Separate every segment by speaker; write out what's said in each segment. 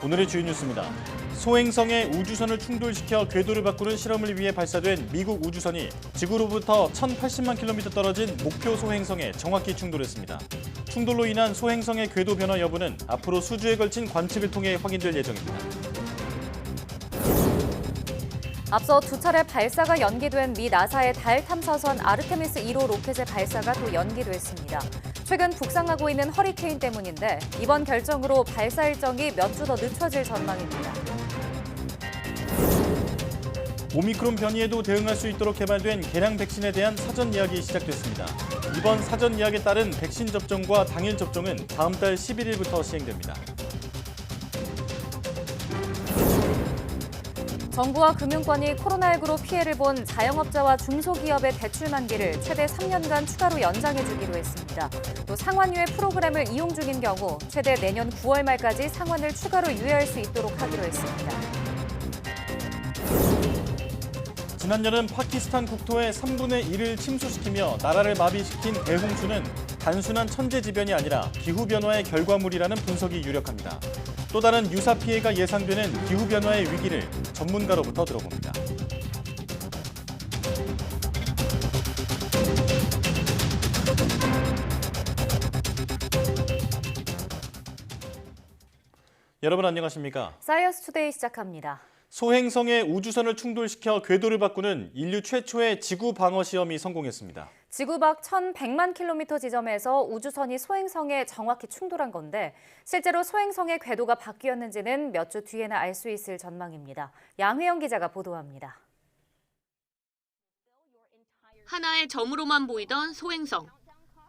Speaker 1: 오늘의 주요 뉴스입니다. 소행성에 우주선을 충돌시켜 궤도를 바꾸는 실험을 위해 발사된 미국 우주선이 지구로부터 1,080만 킬로미터 떨어진 목표 소행성에 정확히 충돌했습니다. 충돌로 인한 소행성의 궤도 변화 여부는 앞으로 수주에 걸친 관측을 통해 확인될 예정입니다.
Speaker 2: 앞서 두 차례 발사가 연기된 미 나사의 달 탐사선 아르테미스 1호 로켓의 발사가 또 연기됐습니다. 최근 북상하고 있는 허리케인 때문인데 이번 결정으로 발사 일정이 몇 주 더 늦춰질 전망입니다.
Speaker 1: 오미크론 변이에도 대응할 수 있도록 개발된 개량 백신에 대한 사전 예약이 시작됐습니다. 이번 사전 예약에 따른 백신 접종과 당일 접종은 다음 달 11일부터 시행됩니다.
Speaker 2: 정부와 금융권이 코로나19로 피해를 본 자영업자와 중소기업의 대출 만기를 최대 3년간 추가로 연장해주기로 했습니다. 또 상환유예 프로그램을 이용 중인 경우 최대 내년 9월 말까지 상환을 추가로 유예할 수 있도록 하기로 했습니다.
Speaker 1: 지난 여름 파키스탄 국토의 3분의 1을 침수시키며 나라를 마비시킨 대홍수는 단순한 천재지변이 아니라 기후변화의 결과물이라는 분석이 유력합니다. 또 다른 유사 피해가 예상되는 기후변화의 위기를 전문가로부터 들어봅니다. 여러분 안녕하십니까?
Speaker 2: 사이언스 투데이 시작합니다.
Speaker 1: 소행성에 우주선을 충돌시켜 궤도를 바꾸는 인류 최초의 지구 방어 시험이 성공했습니다.
Speaker 2: 지구 밖 1,100만 킬로미터 지점에서 우주선이 소행성에 정확히 충돌한 건데 실제로 소행성의 궤도가 바뀌었는지는 몇 주 뒤에나 알 수 있을 전망입니다. 양회영 기자가 보도합니다.
Speaker 3: 하나의 점으로만 보이던 소행성.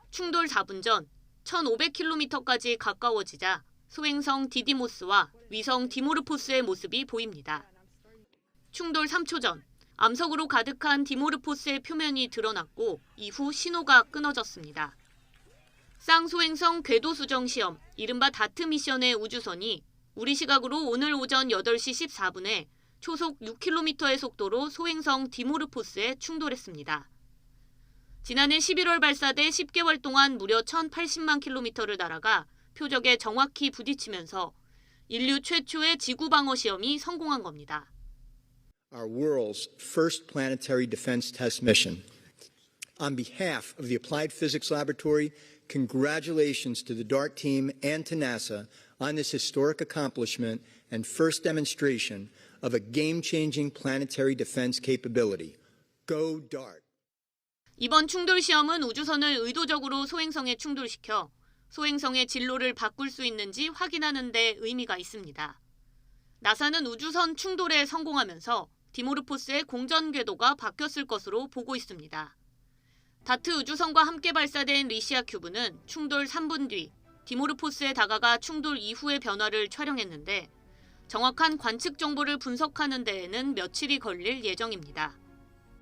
Speaker 3: 충돌 4분 전 1,500km까지 가까워지자 소행성 디디모스와 위성 디모르포스의 모습이 보입니다. 충돌 3초 전 암석으로 가득한 디모르포스의 표면이 드러났고 이후 신호가 끊어졌습니다. 쌍소행성 궤도 수정 시험, 이른바 다트 미션의 우주선이 우리 시각으로 오늘 오전 8시 14분에 초속 6km의 속도로 소행성 디모르포스에 충돌했습니다. 지난해 11월 발사돼 10개월 동안 무려 1,080만 킬로미터를 날아가 표적에 정확히 부딪히면서 인류 최초의 지구 방어 시험이 성공한 겁니다.
Speaker 4: Our world's first planetary defense test mission. On behalf of the Applied Physics Laboratory, congratulations to the DART team and to NASA on this historic accomplishment and first demonstration of a game-changing planetary defense capability. Go DART!
Speaker 3: 이번 충돌 시험은 우주선을 의도적으로 소행성에 충돌시켜 소행성의 진로를 바꿀 수 있는지 확인하는 데 의미가 있습니다. 나사는 우주선 충돌에 성공하면서 디모르포스의 공전 궤도가 바뀌었을 것으로 보고 있습니다. 다트 우주선과 함께 발사된 리시아 큐브는 충돌 3분 뒤 디모르포스에 다가가 충돌 이후의 변화를 촬영했는데 정확한 관측 정보를 분석하는 데에는 며칠이 걸릴 예정입니다.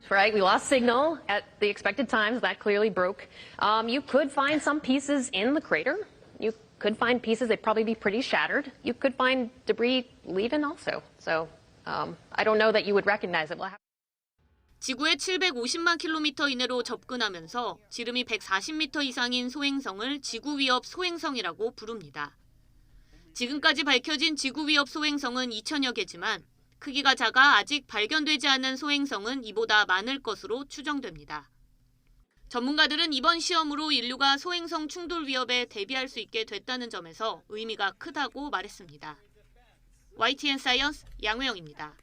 Speaker 5: Right, we lost signal at the expected times. That clearly broke. You could find some pieces in the crater. You could find pieces, they'd probably be pretty shattered. You could find debris leaving also. So I don't know that you would recognize it.
Speaker 3: 지구의 750만 킬로미터 이내로 접근하면서 지름이 140m 이상인 소행성을 지구 위협 소행성이라고 부릅니다. 지금까지 밝혀진 지구 위협 소행성은 2천여 개지만 크기가 작아 아직 발견되지 않은 소행성은 이보다 많을 것으로 추정됩니다. 전문가들은 이번 시험으로 인류가 소행성 충돌 위협에 대비할 수 있게 됐다는 점에서 의미가 크다고 말했습니다. YTN 사이언스 양회영입니다.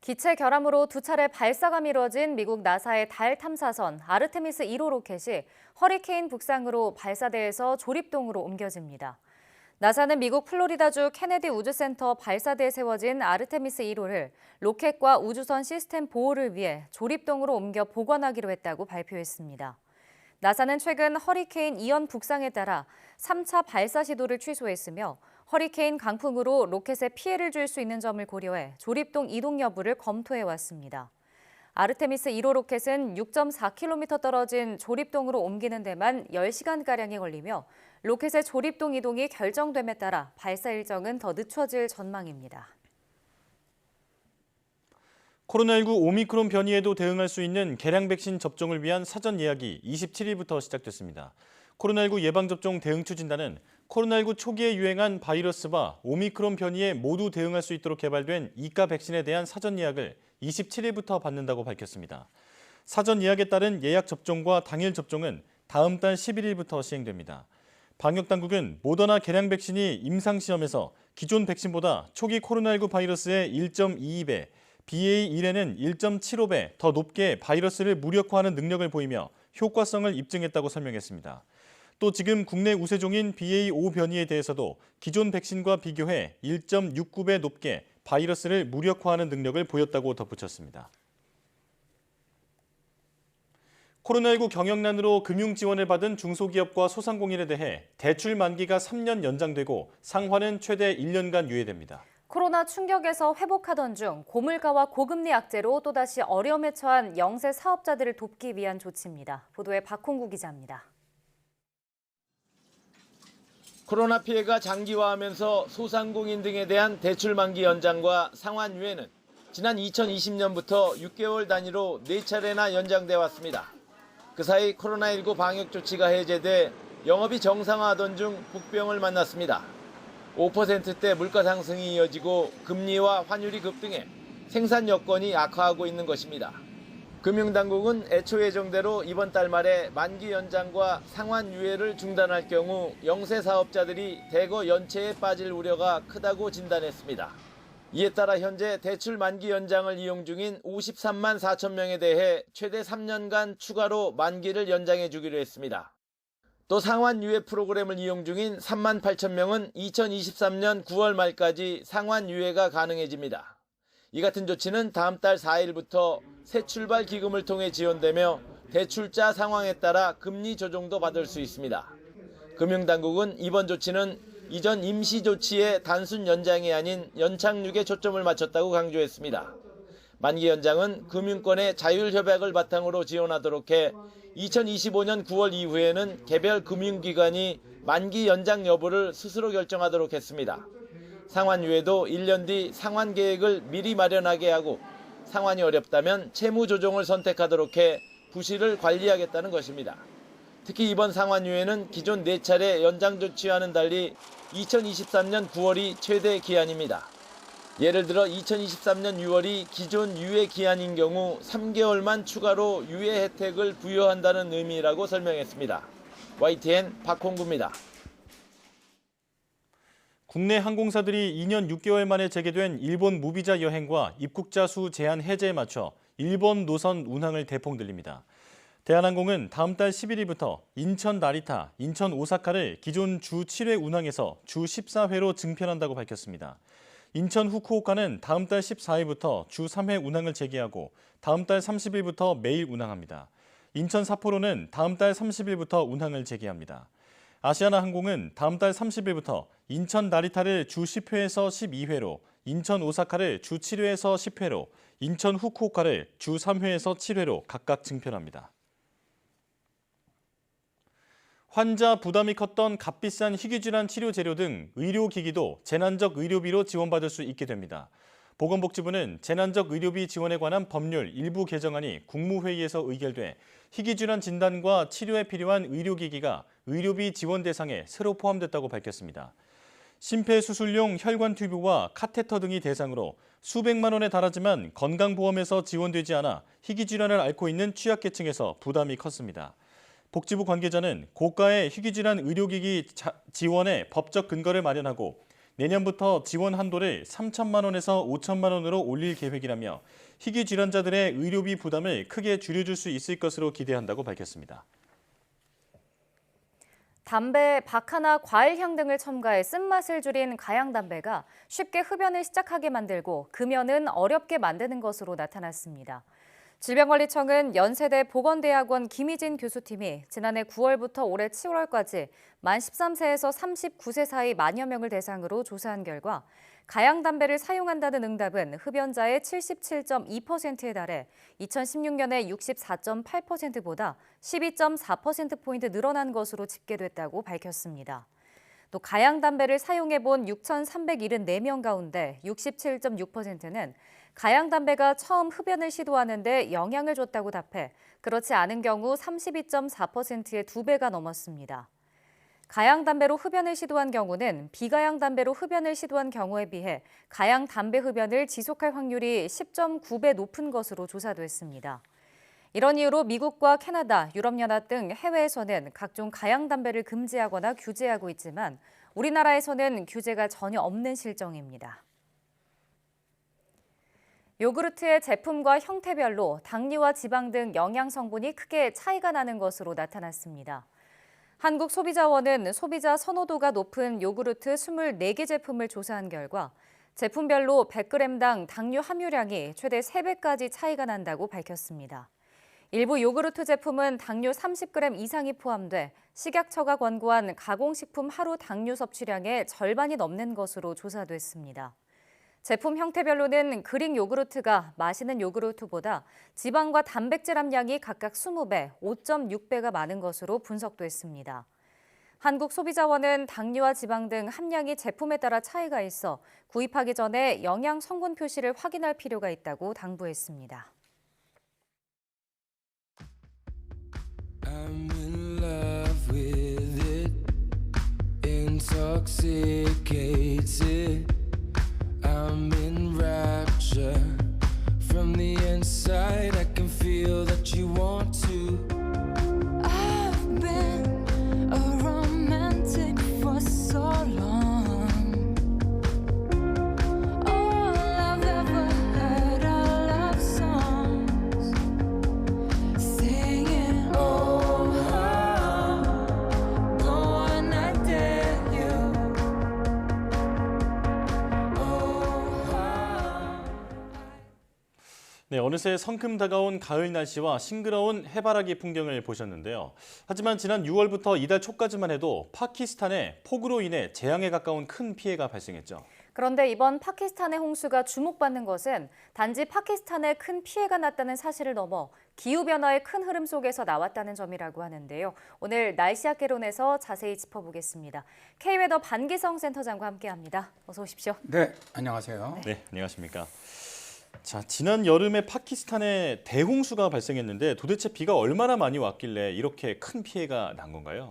Speaker 2: 기체 결함으로 두 차례 발사가 미뤄진 미국 나사의 달 탐사선 아르테미스 1호 로켓이 허리케인 북상으로 발사대에서 조립동으로 옮겨집니다. 나사는 미국 플로리다주 케네디 우주센터 발사대에 세워진 아르테미스 1호를 로켓과 우주선 시스템 보호를 위해 조립동으로 옮겨 보관하기로 했다고 발표했습니다. 나사는 최근 허리케인 이언 북상에 따라 3차 발사 시도를 취소했으며 허리케인 강풍으로 로켓에 피해를 줄 수 있는 점을 고려해 조립동 이동 여부를 검토해왔습니다. 아르테미스 1호 로켓은 6.4km 떨어진 조립동으로 옮기는 데만 10시간가량이 걸리며 로켓의 조립동 이동이 결정됨에 따라 발사 일정은 더 늦춰질 전망입니다.
Speaker 1: 코로나19 오미크론 변이에도 대응할 수 있는 개량 백신 접종을 위한 사전 예약이 27일부터 시작됐습니다. 코로나19 예방접종 대응추진단은 코로나19 초기에 유행한 바이러스와 오미크론 변이에 모두 대응할 수 있도록 개발된 이가 백신에 대한 사전 예약을 27일부터 받는다고 밝혔습니다. 사전 예약에 따른 예약 접종과 당일 접종은 다음 달 11일부터 시행됩니다. 방역당국은 모더나 개량 백신이 임상시험에서 기존 백신보다 초기 코로나19 바이러스의 1.22배, BA1에는 1.75배 더 높게 바이러스를 무력화하는 능력을 보이며 효과성을 입증했다고 설명했습니다. 또 지금 국내 우세종인 BA5 변이에 대해서도 기존 백신과 비교해 1.69배 높게 바이러스를 무력화하는 능력을 보였다고 덧붙였습니다. 코로나19 경영난으로 금융 지원을 받은 중소기업과 소상공인에 대해 대출 만기가 3년 연장되고 상환은 최대 1년간 유예됩니다.
Speaker 2: 코로나 충격에서 회복하던 중 고물가와 고금리 악재로 또다시 어려움에 처한 영세 사업자들을 돕기 위한 조치입니다. 보도에 박홍구 기자입니다.
Speaker 6: 코로나 피해가 장기화하면서 소상공인 등에 대한 대출 만기 연장과 상환 유예는 지난 2020년부터 6개월 단위로 4차례나 연장돼 왔습니다. 그 사이 코로나19 방역 조치가 해제돼 영업이 정상화하던 중 복병을 만났습니다. 5%대 물가 상승이 이어지고 금리와 환율이 급등해 생산 여건이 악화하고 있는 것입니다. 금융당국은 애초 예정대로 이번 달 말에 만기 연장과 상환 유예를 중단할 경우 영세 사업자들이 대거 연체에 빠질 우려가 크다고 진단했습니다. 이에 따라 현재 대출 만기 연장을 이용 중인 53만 4천 명에 대해 최대 3년간 추가로 만기를 연장해 주기로 했습니다. 또 상환 유예 프로그램을 이용 중인 3만 8천 명은 2023년 9월 말까지 상환 유예가 가능해집니다. 이 같은 조치는 다음 달 4일부터 새 출발 기금을 통해 지원되며 대출자 상황에 따라 금리 조정도 받을 수 있습니다. 금융당국은 이번 조치는 이전 임시 조치의 단순 연장이 아닌 연착륙에 초점을 맞췄다고 강조했습니다. 만기 연장은 금융권의 자율협약을 바탕으로 지원하도록 해 2025년 9월 이후에는 개별 금융기관이 만기 연장 여부를 스스로 결정하도록 했습니다. 상환 유예도 1년 뒤 상환 계획을 미리 마련하게 하고 상환이 어렵다면 채무 조정을 선택하도록 해 부실을 관리하겠다는 것입니다. 특히 이번 상환 유예는 기존 4차례 연장 조치와는 달리 2023년 9월이 최대 기한입니다. 예를 들어 2023년 6월이 기존 유예 기한인 경우 3개월만 추가로 유예 혜택을 부여한다는 의미라고 설명했습니다. YTN 박홍구입니다.
Speaker 1: 국내 항공사들이 2년 6개월 만에 재개된 일본 무비자 여행과 입국자 수 제한 해제에 맞춰 일본 노선 운항을 대폭 늘립니다. 대한항공은 다음 달 11일부터 인천 나리타, 인천 오사카를 기존 주 7회 운항에서 주 14회로 증편한다고 밝혔습니다. 인천 후쿠오카는 다음 달 14일부터 주 3회 운항을 재개하고 다음 달 30일부터 매일 운항합니다. 인천 삿포로는 다음 달 30일부터 운항을 재개합니다. 아시아나항공은 다음 달 30일부터 인천 나리타를 주 10회에서 12회로, 인천 오사카를 주 7회에서 10회로, 인천 후쿠오카를 주 3회에서 7회로 각각 증편합니다. 환자 부담이 컸던 값비싼 희귀질환 치료 재료 등 의료기기도 재난적 의료비로 지원받을 수 있게 됩니다. 보건복지부는 재난적 의료비 지원에 관한 법률 일부 개정안이 국무회의에서 의결돼 희귀질환 진단과 치료에 필요한 의료기기가 의료비 지원 대상에 새로 포함됐다고 밝혔습니다. 심폐수술용 혈관 튜브와 카테터 등이 대상으로 수백만 원에 달하지만 건강보험에서 지원되지 않아 희귀질환을 앓고 있는 취약계층에서 부담이 컸습니다. 복지부 관계자는 고가의 희귀질환 의료기기 지원에 법적 근거를 마련하고 내년부터 지원 한도를 3천만 원에서 5천만 원으로 올릴 계획이라며 희귀질환자들의 의료비 부담을 크게 줄여줄 수 있을 것으로 기대한다고 밝혔습니다.
Speaker 2: 담배에 박하나 과일향 등을 첨가해 쓴맛을 줄인 가양담배가 쉽게 흡연을 시작하게 만들고 금연은 어렵게 만드는 것으로 나타났습니다. 질병관리청은 연세대 보건대학원 김희진 교수팀이 지난해 9월부터 올해 7월까지 만 13세에서 39세 사이 만여 명을 대상으로 조사한 결과 가양담배를 사용한다는 응답은 흡연자의 77.2%에 달해 2016년의 64.8%보다 12.4%포인트 늘어난 것으로 집계됐다고 밝혔습니다. 또 가양담배를 사용해본 6,374명 가운데 67.6%는 가양담배가 처음 흡연을 시도하는 데 영향을 줬다고 답해 그렇지 않은 경우 32.4%의 2배가 넘었습니다. 가양 담배로 흡연을 시도한 경우는 비가양 담배로 흡연을 시도한 경우에 비해 가양 담배 흡연을 지속할 확률이 10.9배 높은 것으로 조사됐습니다. 이런 이유로 미국과 캐나다, 유럽연합 등 해외에서는 각종 가양 담배를 금지하거나 규제하고 있지만 우리나라에서는 규제가 전혀 없는 실정입니다. 요구르트의 제품과 형태별로 당류와 지방 등 영양 성분이 크게 차이가 나는 것으로 나타났습니다. 한국소비자원은 소비자 선호도가 높은 요구르트 24개 제품을 조사한 결과 제품별로 100g당 당류 함유량이 최대 3배까지 차이가 난다고 밝혔습니다. 일부 요구르트 제품은 당류 30g 이상이 포함돼 식약처가 권고한 가공식품 하루 당류 섭취량의 절반이 넘는 것으로 조사됐습니다. 제품 형태별로는 그릭 요구르트가 마시는 요구르트보다 지방과 단백질 함량이 각각 20배, 5.6배가 많은 것으로 분석됐습니다. 한국소비자원은 당류와 지방 등 함량이 제품에 따라 차이가 있어 구입하기 전에 영양 성분 표시를 확인할 필요가 있다고 당부했습니다.
Speaker 7: I'm in love with it, intoxicates it. I'm in rapture from the inside. I can feel that you want to.
Speaker 8: I've been a romantic for so long. All I've ever heard are love songs singing, oh, go on, I dare you.
Speaker 1: 네, 어느새 성큼 다가온 가을 날씨와 싱그러운 해바라기 풍경을 보셨는데요. 하지만 지난 6월부터 이달 초까지만 해도 파키스탄에 폭우로 인해 재앙에 가까운 큰 피해가 발생했죠.
Speaker 2: 그런데 이번 파키스탄의 홍수가 주목받는 것은 단지 파키스탄에 큰 피해가 났다는 사실을 넘어 기후변화의 큰 흐름 속에서 나왔다는 점이라고 하는데요. 오늘 날씨 학개론에서 자세히 짚어보겠습니다. K웨더 반기성 센터장과 함께합니다. 어서 오십시오.
Speaker 9: 네, 안녕하세요.
Speaker 1: 네, 안녕하십니까. 자, 지난 여름에 파키스탄에 대홍수가 발생했는데 도대체 비가 얼마나 많이 왔길래 이렇게 큰 피해가 난 건가요?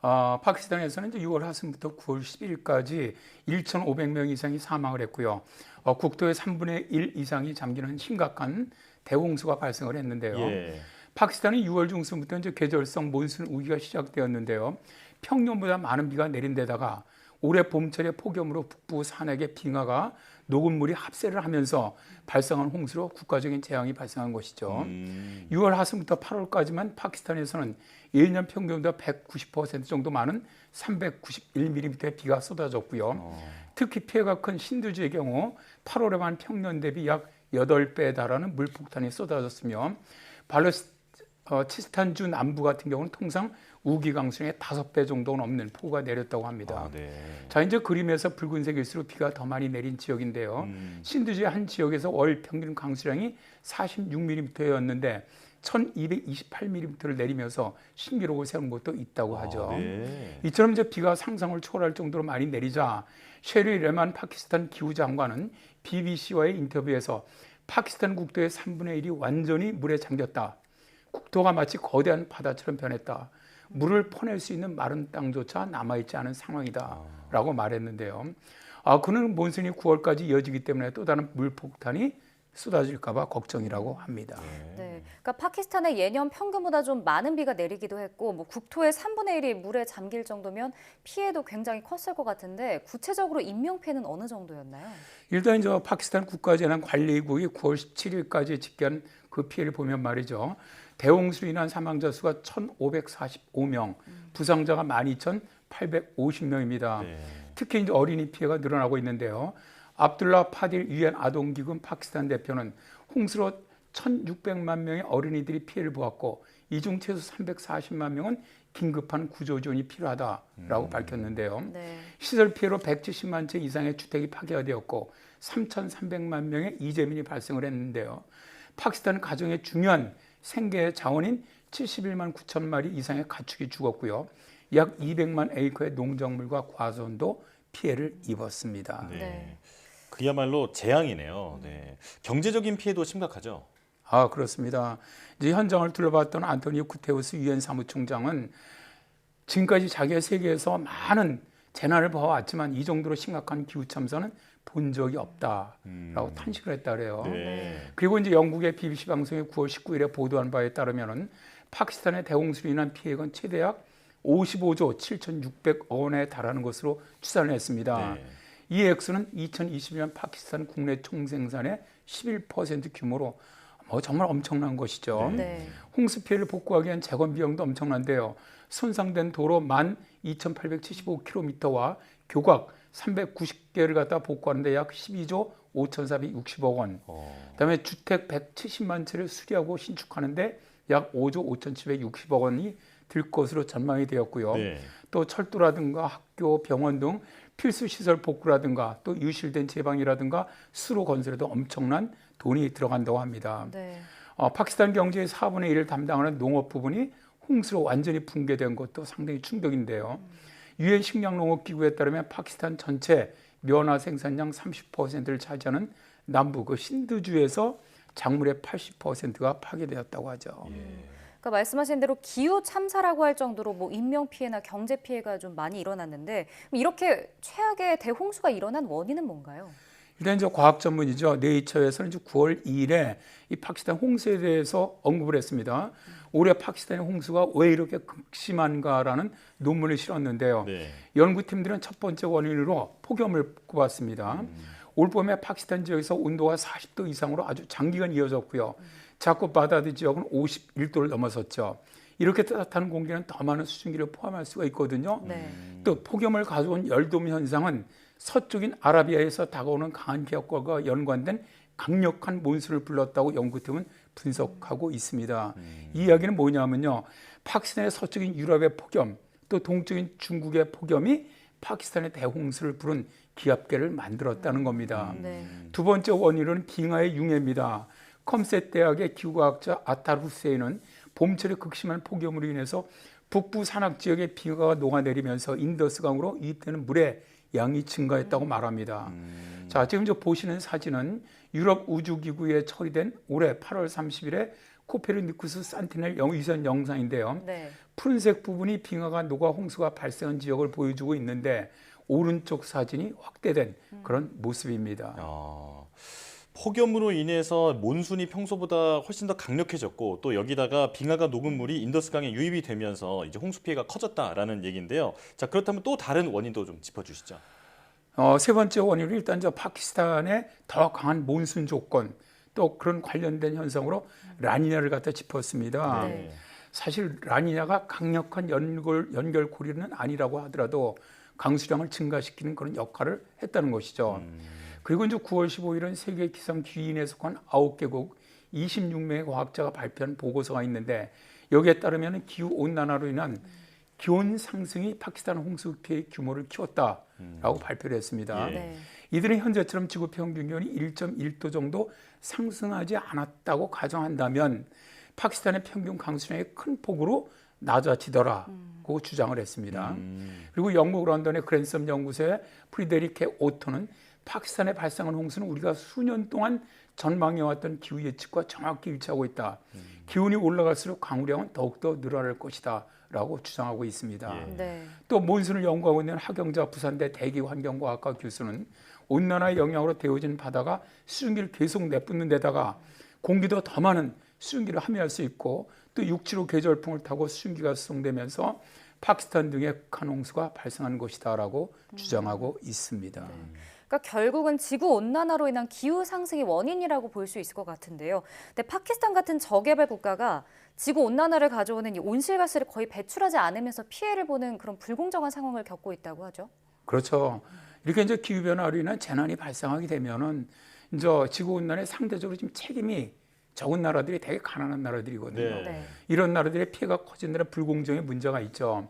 Speaker 9: 파키스탄에서는 이제 6월 하순부터 9월 10일까지 1,500명 이상이 사망을 했고요. 국토의 3분의 1 이상이 잠기는 심각한 대홍수가 발생을 했는데요.
Speaker 1: 예.
Speaker 9: 파키스탄이 6월 중순부터 이제 계절성 몬순 우기가 시작되었는데요. 평년보다 많은 비가 내린 데다가 올해 봄철의 폭염으로 북부 산악의 빙하가 녹음물이 합세를 하면서 발생한 홍수로 국가적인 재앙이 발생한 것이죠. 6월 하순부터 8월까지만 파키스탄에서는 1년 평균보다 190% 정도 많은 391mm의 비가 쏟아졌고요. 특히 피해가 큰 신두지의 경우 8월에만 평년 대비 약 8배에 달하는 물폭탄이 쏟아졌으며 발루치스탄주 남부 같은 경우는 통상 우기 강수량의 5배 정도 넘는 폭우가 내렸다고 합니다.
Speaker 1: 네.
Speaker 9: 자, 이제 그림에서 붉은색일수록 비가 더 많이 내린 지역인데요. 신두지의 한 지역에서 월 평균 강수량이 46mm였는데 1228mm를 내리면서 신기록을 세운 곳도 있다고 하죠.
Speaker 1: 네.
Speaker 9: 이처럼 이제 비가 상상을 초월할 정도로 많이 내리자 셰리 레만 파키스탄 기후장관은 BBC와의 인터뷰에서 파키스탄 국토의 3분의 1이 완전히 물에 잠겼다. 국토가 마치 거대한 바다처럼 변했다. 물을 퍼낼 수 있는 마른 땅조차 남아있지 않은 상황이다 라고 말했는데요. 그는 몬순이 9월까지 이어지기 때문에 또 다른 물폭탄이 쏟아질까 봐 걱정이라고 합니다.
Speaker 2: 네, 그러니까 파키스탄에 예년 평균보다 좀 많은 비가 내리기도 했고 뭐 국토의 3분의 1이 물에 잠길 정도면 피해도 굉장히 컸을 것 같은데 구체적으로 인명피해는 어느 정도였나요?
Speaker 9: 일단 이제 파키스탄 국가재난관리국이 9월 17일까지 집계한 그 피해를 보면 말이죠. 대홍수로 인한 사망자 수가 1,545명, 부상자가 12,850명입니다.
Speaker 1: 네.
Speaker 9: 특히 이제 어린이 피해가 늘어나고 있는데요. 압둘라 파딜 유엔 아동기금 파키스탄 대표는 홍수로 1,600만 명의 어린이들이 피해를 보았고 이 중 최소 340만 명은 긴급한 구조 지원이 필요하다라고 밝혔는데요.
Speaker 2: 네.
Speaker 9: 시설 피해로 170만 채 이상의 주택이 파괴가 되었고 3,300만 명의 이재민이 발생을 했는데요. 파키스탄 가정의 중요한 생계 자원인 71만 9천 마리 이상의 가축이 죽었고요. 약 200만 에이커의 농작물과 과수원도 피해를 입었습니다.
Speaker 1: 네.
Speaker 2: 네.
Speaker 1: 그야말로 재앙이네요. 네. 경제적인 피해도 심각하죠.
Speaker 9: 그렇습니다. 이제 현장을 둘러봤던 안토니오 구테우스 유엔 사무총장은 지금까지 자기가 세계에서 많은 재난을 봐왔지만 이 정도로 심각한 기후 참사는 본 적이 없다라고 탄식을 했다 그래요.
Speaker 1: 네.
Speaker 9: 그리고 이제 영국의 BBC 방송이 9월 19일에 보도한 바에 따르면은 파키스탄의 대홍수로 인한 피해가 최대약 55조 7,600억 원에 달하는 것으로 추산을 했습니다.
Speaker 1: 네.
Speaker 9: 이 액수는 2022년 파키스탄 국내 총생산의 11% 규모로 정말 엄청난 것이죠.
Speaker 2: 네.
Speaker 9: 홍수 피해를 복구하기 위한 재건 비용도 엄청난데요. 손상된 도로 12,875km와 교각 390개를 갖다 복구하는데 약 12조 5,460억 원. 그다음에 주택 170만 채를 수리하고 신축하는데 약 5조 5,760억 원이 들 것으로 전망이 되었고요.
Speaker 1: 네.
Speaker 9: 또 철도라든가 학교, 병원 등 필수 시설 복구라든가 또 유실된 제방이라든가 수로 건설에도 엄청난 돈이 들어간다고 합니다.
Speaker 2: 네.
Speaker 9: 파키스탄 경제의 4분의 1을 담당하는 농업 부분이 홍수로 완전히 붕괴된 것도 상당히 충격인데요. 유엔 식량농업기구에 따르면 파키스탄 전체 면화 생산량 30%를 차지하는 남부 그 신드주에서 작물의 80%가 파괴되었다고 하죠.
Speaker 2: 그러니까 말씀하신 대로 기후 참사라고 할 정도로 뭐 인명 피해나 경제 피해가 좀 많이 일어났는데 이렇게 최악의 대홍수가 일어난 원인은 뭔가요?
Speaker 9: 일단 이제 과학 전문이죠. 네이처에서는 이제 9월 2일에 이 파키스탄 홍수에 대해서 언급을 했습니다. 올해 파키스탄의 홍수가 왜 이렇게 극심한가라는 논문을 실었는데요.
Speaker 1: 네.
Speaker 9: 연구팀들은 첫 번째 원인으로 폭염을 꼽았습니다. 올 봄에 파키스탄 지역에서 온도가 40도 이상으로 아주 장기간 이어졌고요. 자꾸 바다드 지역은 51도를 넘어섰죠. 이렇게 따뜻한 공기는 더 많은 수증기를 포함할 수가 있거든요.
Speaker 2: 네.
Speaker 9: 또 폭염을 가져온 열돔 현상은 서쪽인 아라비아에서 다가오는 강한 기압과 연관된 강력한 몬순을 불렀다고 연구팀은 분석하고 있습니다. 이 이야기는 뭐냐면요. 파키스탄의 서쪽인 유럽의 폭염, 또 동쪽인 중국의 폭염이 파키스탄의 대홍수를 부른 기압계를 만들었다는 겁니다.
Speaker 2: 네.
Speaker 9: 두 번째 원인은 빙하의 융해입니다. 컴셋 대학의 기후과학자 아탈 후세인은 봄철의 극심한 폭염으로 인해서 북부 산악 지역의 빙하가 녹아내리면서 인더스강으로 유입되는 물의 양이 증가했다고 말합니다. 자, 지금 보시는 사진은 유럽 우주기구에 처리된 올해 8월 30일에 코페르니쿠스 산티넬 위성 영상인데요.
Speaker 2: 네.
Speaker 9: 푸른색 부분이 빙하가 녹아 홍수가 발생한 지역을 보여주고 있는데 오른쪽 사진이 확대된 그런 모습입니다.
Speaker 1: 폭염으로 인해서 몬순이 평소보다 훨씬 더 강력해졌고 또 여기다가 빙하가 녹은 물이 인더스강에 유입이 되면서 이제 홍수 피해가 커졌다라는 얘기인데요. 자, 그렇다면 또 다른 원인도 좀 짚어주시죠.
Speaker 9: 세 번째 원인은 일단 파키스탄의 더 강한 몬순 조건 또 그런 관련된 현상으로 라니냐를 갖다 짚었습니다.
Speaker 2: 네.
Speaker 9: 사실 라니냐가 강력한 연결고리는 아니라고 하더라도 강수량을 증가시키는 그런 역할을 했다는 것이죠. 그리고 이제 9월 15일은 세계 기상 기인에 속한 9개국 26명의 과학자가 발표한 보고서가 있는데 여기에 따르면 기후 온난화로 인한 기온 상승이 파키스탄 홍수 피해 규모를 키웠다라고 발표를 했습니다.
Speaker 2: 네.
Speaker 9: 이들은 현재처럼 지구 평균 기온이 1.1도 정도 상승하지 않았다고 가정한다면 파키스탄의 평균 강수량이 큰 폭으로 낮아지더라고 주장을 했습니다. 그리고 영국 런던의 그랜섬 연구소의 프리데리케 오토는 파키스탄에 발생한 홍수는 우리가 수년 동안 전망해왔던 기후 예측과 정확히 일치하고 있다. 기온이 올라갈수록 강우량은 더욱더 늘어날 것이다 라고 주장하고 있습니다.
Speaker 2: 네.
Speaker 9: 또 몬순을 연구하고 있는 하경자 부산대 대기환경과학과 교수는 온난화의 영향으로 데워진 바다가 수증기를 계속 내뿜는 데다가 공기도 더 많은 수증기를 함유할 수 있고 또 6.75 계절풍을 타고 수증기가 수송되면서 파키스탄 등의 극한 홍수가 발생한 것이다 라고 주장하고 있습니다.
Speaker 2: 그러니까 결국은 지구 온난화로 인한 기후 상승이 원인이라고 볼 수 있을 것 같은데요. 근데 파키스탄 같은 저개발 국가가 지구 온난화를 가져오는 이 온실가스를 거의 배출하지 않으면서 피해를 보는 그런 불공정한 상황을 겪고 있다고 하죠.
Speaker 9: 그렇죠. 이렇게 이제 기후 변화로 인한 재난이 발생하게 되면은 이제 지구 온난화에 상대적으로 지금 책임이 적은 나라들이 되게 가난한 나라들이거든요.
Speaker 1: 네.
Speaker 2: 네.
Speaker 9: 이런 나라들의 피해가 커진다는 불공정의 문제가 있죠.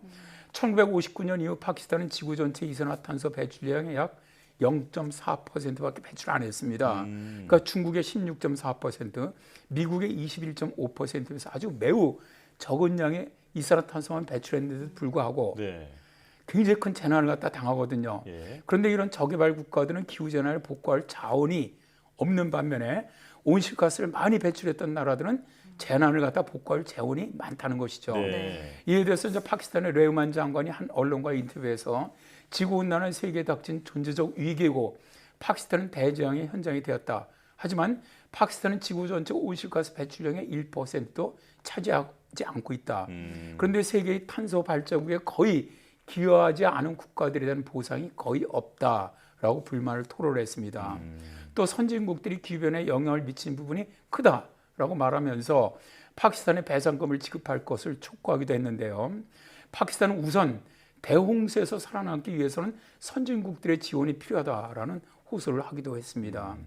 Speaker 9: 1959년 이후 파키스탄은 지구 전체 이산화탄소 배출량의 약 0.4%밖에 배출 안 했습니다. 그러니까 중국의 16.4%, 미국의 21.5%에서 아주 매우 적은 양의 이산화탄소만 배출했는데도 불구하고
Speaker 1: 네.
Speaker 9: 굉장히 큰 재난을 갖다 당하거든요.
Speaker 1: 예.
Speaker 9: 그런데 이런 저개발 국가들은 기후 재난을 복구할 자원이 없는 반면에 온실가스를 많이 배출했던 나라들은 재난을 갖다 복구할 재원이 많다는 것이죠.
Speaker 1: 네.
Speaker 9: 이에 대해서 이제 파키스탄의 레흐만 장관이 한 언론과 인터뷰에서 지구온난화는 세계에 닥친 존재적 위기고 파키스탄은 대재앙의 현장이 되었다. 하지만 파키스탄은 지구 전체 온실가스 배출량의 1%도 차지하지 않고 있다. 그런데 세계의 탄소 발자국에 거의 기여하지 않은 국가들에 대한 보상이 거의 없다라고 불만을 토로했습니다. 또 선진국들이 기후변화에 영향을 미친 부분이 크다라고 말하면서 파키스탄에 배상금을 지급할 것을 촉구하기도 했는데요. 파키스탄은 우선 대홍수에서 살아남기 위해서는 선진국들의 지원이 필요하다라는 호소를 하기도 했습니다.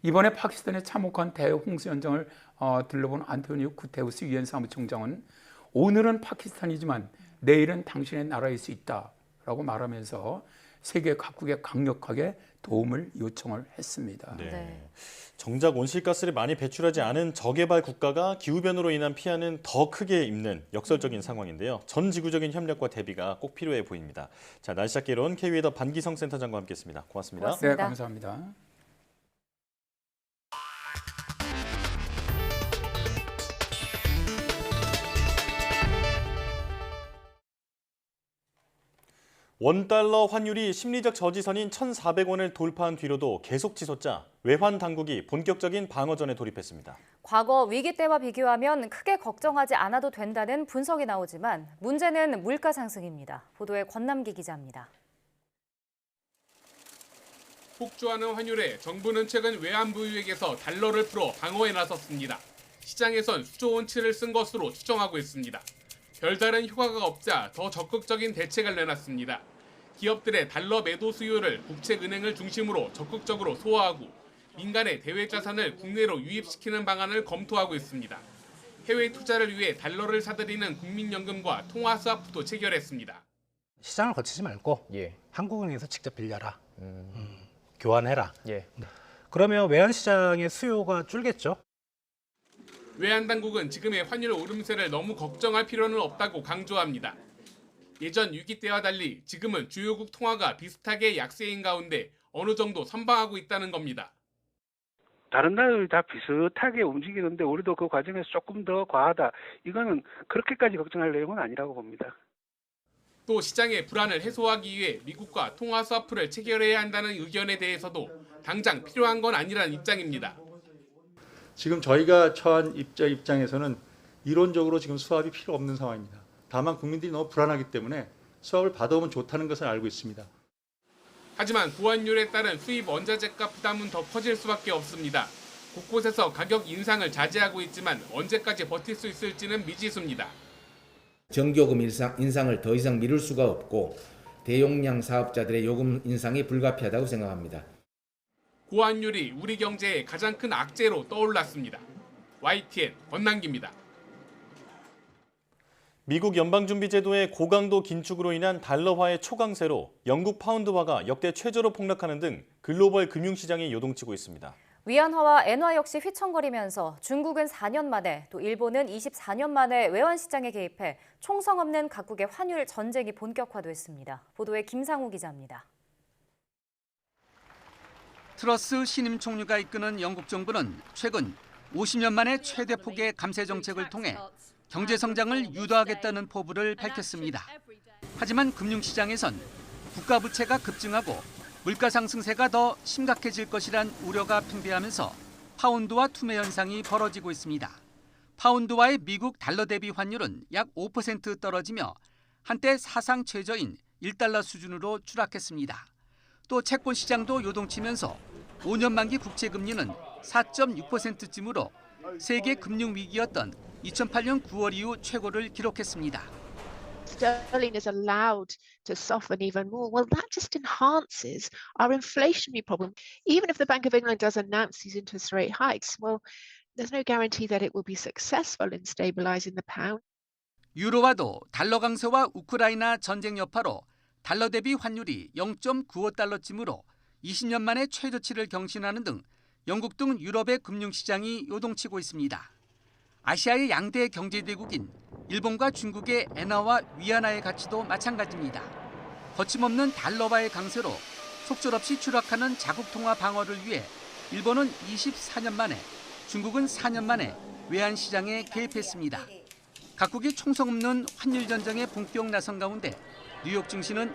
Speaker 9: 이번에 파키스탄에 참혹한 대홍수 현장을 들러본 안토니오 구테우스 유엔 사무총장은 오늘은 파키스탄이지만 내일은 당신의 나라일 수 있다라고 말하면서 세계 각국에 강력하게 도움을 요청을 했습니다.
Speaker 1: 네. 정작 온실가스를 많이 배출하지 않은 저개발 국가가 기후변화로 인한 피해는 더 크게 입는 역설적인 상황인데요. 전 지구적인 협력과 대비가 꼭 필요해 보입니다. 자, 날씨잡기론 KB웨더 반기성 센터장과 함께했습니다. 고맙습니다.
Speaker 2: 고맙습니다.
Speaker 9: 네, 감사합니다.
Speaker 1: 원달러 환율이 심리적 저지선인 1,400원을 돌파한 뒤로도 계속 치솟자 외환 당국이 본격적인 방어전에 돌입했습니다.
Speaker 2: 과거 위기 때와 비교하면 크게 걱정하지 않아도 된다는 분석이 나오지만 문제는 물가 상승입니다. 보도에 권남기 기자입니다.
Speaker 10: 폭주하는 환율에 정부는 최근 외환부유액에서 달러를 풀어 방어에 나섰습니다. 시장에선 수조 원치를 쓴 것으로 추정하고 있습니다. 별다른 효과가 없자 더 적극적인 대책을 내놨습니다. 기업들의 달러 매도 수요를 국책은행을 중심으로 적극적으로 소화하고 민간의 대외 자산을 국내로 유입시키는 방안을 검토하고 있습니다. 해외 투자를 위해 달러를 사들이는 국민연금과 통화스와프도 체결했습니다.
Speaker 11: 시장을 거치지 말고 한국은행에서 직접 빌려라. 교환해라. 그러면 외환시장의 수요가 줄겠죠.
Speaker 10: 외환당국은 지금의 환율 오름세를 너무 걱정할 필요는 없다고 강조합니다. 예전 위기 때와 달리 지금은 주요국 통화가 비슷하게 약세인 가운데 어느 정도 선방하고 있다는 겁니다.
Speaker 12: 다른 나라들이 다 비슷하게 움직이는데 우리도 그 과정에서 조금 더 과하다. 이거는 그렇게까지 걱정할 내용은 아니라고 봅니다.
Speaker 10: 또 시장의 불안을 해소하기 위해 미국과 통화스와프를 체결해야 한다는 의견에 대해서도 당장 필요한 건 아니라는 입장입니다.
Speaker 13: 지금 저희가 처한 입장에서는 이론적으로 지금 수합이 필요 없는 상황입니다. 다만 국민들이 너무 불안하기 때문에 수합을 받아오면 좋다는 것을 알고 있습니다.
Speaker 10: 하지만 고환율에 따른 수입 원자재가 부담은 더 커질 수밖에 없습니다. 곳곳에서 가격 인상을 자제하고 있지만 언제까지 버틸 수 있을지는 미지수입니다.
Speaker 14: 전기요금 인상을 더 이상 미룰 수가 없고 대용량 사업자들의 요금 인상이 불가피하다고 생각합니다.
Speaker 10: 고환율이 우리 경제의 가장 큰 악재로 떠올랐습니다. YTN 권남기입니다.
Speaker 1: 미국 연방준비제도의 고강도 긴축으로 인한 달러화의 초강세로 영국 파운드화가 역대 최저로 폭락하는 등 글로벌 금융시장이 요동치고 있습니다.
Speaker 2: 위안화와 엔화 역시 휘청거리면서 중국은 4년 만에 또 일본은 24년 만에 외환시장에 개입해 총성 없는 각국의 환율 전쟁이 본격화됐습니다. 보도에 김상우 기자입니다.
Speaker 15: 트러스 신임 총리가 이끄는 영국 정부는 최근 50년 만에 최대 폭의 감세 정책을 통해 경제 성장을 유도하겠다는 포부를 밝혔습니다. 하지만 금융시장에선 국가 부채가 급증하고 물가 상승세가 더 심각해질 것이란 우려가 팽배하면서 파운드화 투매 현상이 벌어지고 있습니다. 파운드와의 미국 달러 대비 환율은 약 5% 떨어지며 한때 사상 최저인 1달러 수준으로 추락했습니다. 또 채권 시장도 요동치면서 5년 만기 국채 금리는 4.6%쯤으로 세계 금융 위기였던 2008년 9월 이후 최고를 기록했습니다.
Speaker 16: Sterling is allowed to soften even more. Well, that just enhances our inflationary problem. Even if the Bank of England does announce these interest rate hikes, well, there's no guarantee that it will be successful in stabilizing the pound.
Speaker 15: 유로화도 달러 강세와 우크라이나 전쟁 여파로 달러 대비 환율이 0.95달러쯤으로 20년 만에 최저치를 경신하는 등 영국 등 유럽의 금융시장이 요동치고 있습니다. 아시아의 양대 경제대국인 일본과 중국의 엔화와 위안화의 가치도 마찬가지입니다. 거침없는 달러화의 강세로 속절없이 추락하는 자국 통화 방어를 위해 일본은 24년 만에, 중국은 4년 만에 외환 시장에 개입했습니다. 각국이 총성 없는 환율 전쟁에 본격 나선 가운데 뉴욕 증시는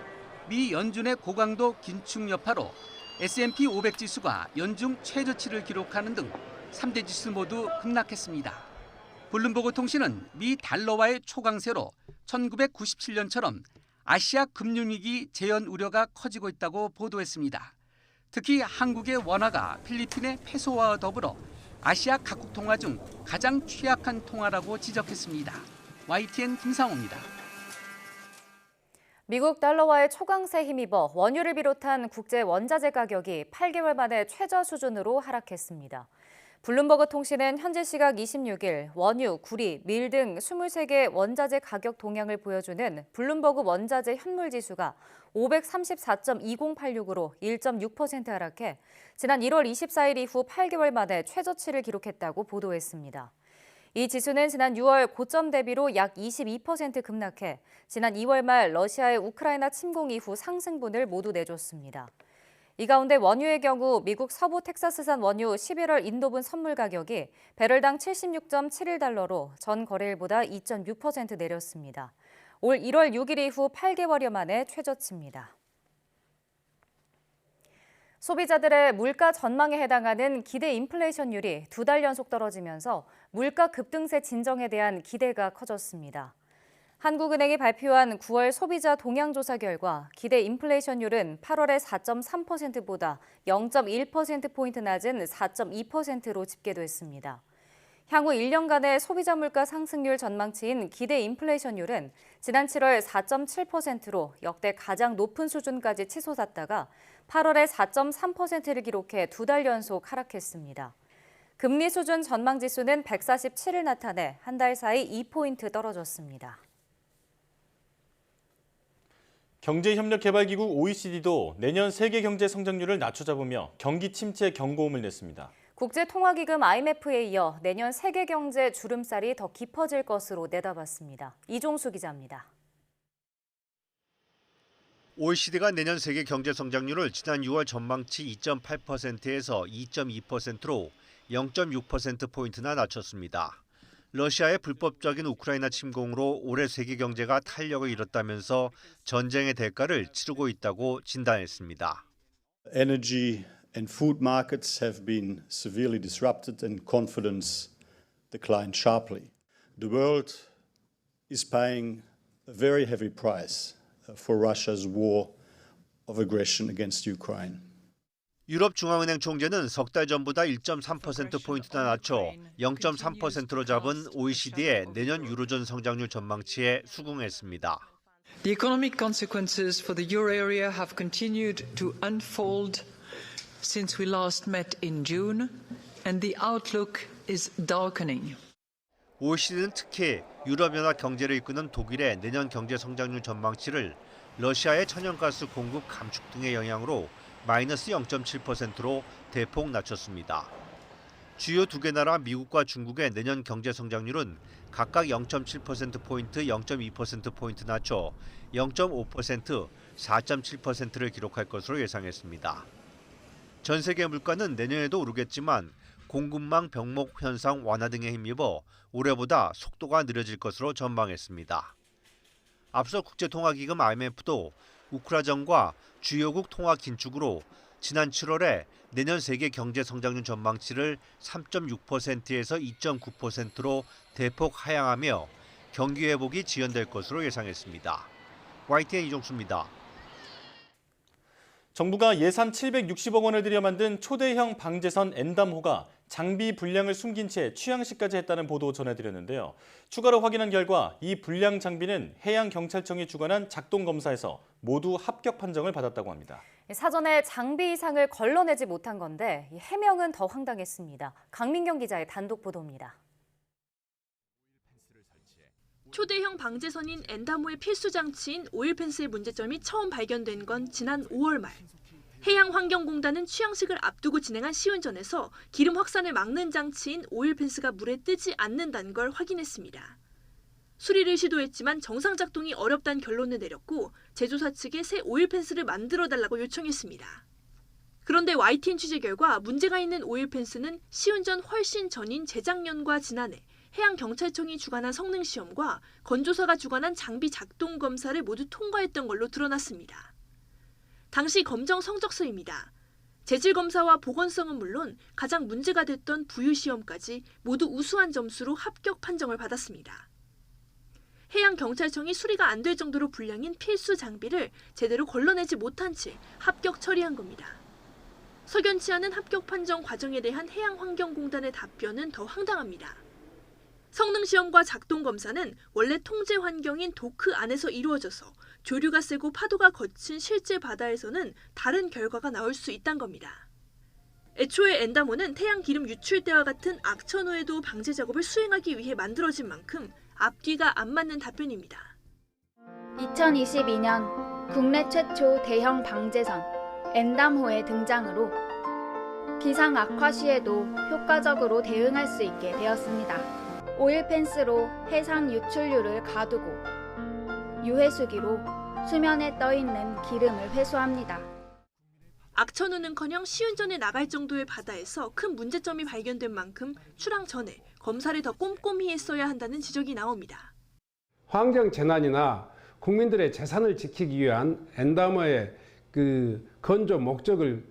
Speaker 15: 미 연준의 고강도 긴축 여파로 S&P 500 지수가 연중 최저치를 기록하는 등 3대 지수 모두 급락했습니다. 블룸버그 통신은 미 달러와의 초강세로 1997년처럼 아시아 금융위기 재현 우려가 커지고 있다고 보도했습니다. 특히 한국의 원화가 필리핀의 페소와 더불어 아시아 각국 통화 중 가장 취약한 통화라고 지적했습니다. YTN 김상호입니다.
Speaker 2: 미국 달러와의 초강세 힘입어 원유를 비롯한 국제 원자재 가격이 8개월 만에 최저 수준으로 하락했습니다. 블룸버그 통신은 현지 시각 26일 원유, 구리, 밀 등 23개 원자재 가격 동향을 보여주는 블룸버그 원자재 현물 지수가 534.2086으로 1.6% 하락해 지난 1월 24일 이후 8개월 만에 최저치를 기록했다고 보도했습니다. 이 지수는 지난 6월 고점 대비로 약 22% 급락해 지난 2월 말 러시아의 우크라이나 침공 이후 상승분을 모두 내줬습니다. 이 가운데 원유의 경우 미국 서부 텍사스산 원유 11월 인도분 선물 가격이 배럴당 76.71달러로 전 거래일보다 2.6% 내렸습니다. 올 1월 6일 이후 8개월여 만에 최저치입니다. 소비자들의 물가 전망에 해당하는 기대 인플레이션율이 2달 연속 떨어지면서 물가 급등세 진정에 대한 기대가 커졌습니다. 한국은행이 발표한 9월 소비자 동향조사 결과 기대 인플레이션율은 8월의 4.3%보다 0.1%포인트 낮은 4.2%로 집계됐습니다. 향후 1년간의 소비자 물가 상승률 전망치인 기대 인플레이션율은 지난 7월 4.7%로 역대 가장 높은 수준까지 치솟았다가 8월에 4.3%를 기록해 2달 연속 하락했습니다. 금리 수준 전망지수는 147을 나타내 한 달 사이 2포인트 떨어졌습니다.
Speaker 1: 경제협력개발기구 OECD도 내년 세계 경제 성장률을 낮춰잡으며 경기 침체 경고음을 냈습니다.
Speaker 2: 국제통화기금 IMF에 이어 내년 세계 경제 주름살이 더 깊어질 것으로 내다봤습니다. 이종수 기자입니다.
Speaker 17: OECD가 내년 세계 경제 성장률을 지난 6월 전망치 2.8%에서 2.2%로 0.6%포인트나 낮췄습니다. 러시아의 불법적인 우크라이나 침공으로 올해 세계 경제가 탄력을 잃었다면서 전쟁의 대가를 치르고 있다고 진단했습니다.
Speaker 18: Energy and food markets have been severely disrupted and confidence declined sharply. The world is paying a very heavy price for Russia's war of aggression against Ukraine.
Speaker 17: 유럽 중앙은행 총재는 석 달 전보다 1.3%포인트나 낮춰 0.3%로 잡은 OECD의 내년 유로존 성장률 전망치에 수긍했습니다.
Speaker 19: The economic consequences for the euro area have continued to unfold since we last met in June, and the outlook is darkening.
Speaker 17: OECD는 특히 유럽연합 경제를 이끄는 독일의 내년 경제 성장률 전망치를 러시아의 천연가스 공급 감축 등의 영향으로 마이너스 0.7%로 대폭 낮췄습니다. 주요 두 개 나라 미국과 중국의 내년 경제 성장률은 각각 0.7%포인트, 0.2%포인트 낮춰 0.5%, 4.7%를 기록할 것으로 예상했습니다. 전 세계 물가는 내년에도 오르겠지만 공급망 병목 현상 완화 등에 힘입어 올해보다 속도가 느려질 것으로 전망했습니다. 앞서 국제통화기금 IMF도 우크라전과 주요국 통화 긴축으로 지난 7월에 내년 세계 경제 성장률 전망치를 3.6%에서 2.9%로 대폭 하향하며 경기 회복이 지연될 것으로 예상했습니다. YTN 이종수입니다.
Speaker 1: 정부가 예산 760억 원을 들여 만든 초대형 방제선 엔담호가 장비 불량을 숨긴 채 취향식까지 했다는 보도 전해드렸는데요. 추가로 확인한 결과 이 불량 장비는 해양경찰청이 주관한 작동검사에서 모두 합격 판정을 받았다고 합니다.
Speaker 2: 사전에 장비 이상을 걸러내지 못한 건데 해명은 더 황당했습니다. 강민경 기자의 단독 보도입니다.
Speaker 20: 초대형 방제선인 엔담호의 필수 장치인 오일펜스의 문제점이 처음 발견된 건 지난 5월 말. 해양환경공단은 취향식을 앞두고 진행한 시운전에서 기름 확산을 막는 장치인 오일펜스가 물에 뜨지 않는다는 걸 확인했습니다. 수리를 시도했지만 정상 작동이 어렵다는 결론을 내렸고 제조사 측에 새 오일펜스를 만들어달라고 요청했습니다. 그런데 YTN 취재 결과 문제가 있는 오일 펜스는 시운전 훨씬 전인 재작년과 지난해 해양경찰청이 주관한 성능시험과 건조사가 주관한 장비 작동 검사를 모두 통과했던 걸로 드러났습니다. 당시 검정 성적서입니다. 재질검사와 보건성은 물론 가장 문제가 됐던 부유시험까지 모두 우수한 점수로 합격 판정을 받았습니다. 해양경찰청이 수리가 안 될 정도로 불량인 필수 장비를 제대로 걸러내지 못한 채 합격 처리한 겁니다. 석연치 않은 합격 판정 과정에 대한 해양환경공단의 답변은 더 황당합니다. 성능시험과 작동검사는 원래 통제 환경인 도크 안에서 이루어져서 조류가 세고 파도가 거친 실제 바다에서는 다른 결과가 나올 수 있다는 겁니다. 애초에 엔다모는 태양기름 유출 때와 같은 악천후에도 방제 작업을 수행하기 위해 만들어진 만큼 앞뒤가 안 맞는 답변입니다.
Speaker 21: 2022년 국내 최초 대형 방제선 엔담호의 등장으로 기상 악화 시에도 효과적으로 대응할 수 있게 되었습니다. 오일 펜스로 해상 유출류를 가두고 유해수기로 수면에 떠있는 기름을 회수합니다.
Speaker 20: 악천후는커녕 시운전에 나갈 정도의 바다에서 큰 문제점이 발견된 만큼 출항 전에 검사를 더 꼼꼼히 했어야 한다는 지적이 나옵니다.
Speaker 22: 환경 재난이나 국민들의 재산을 지키기 위한 엔다머의 건조 목적을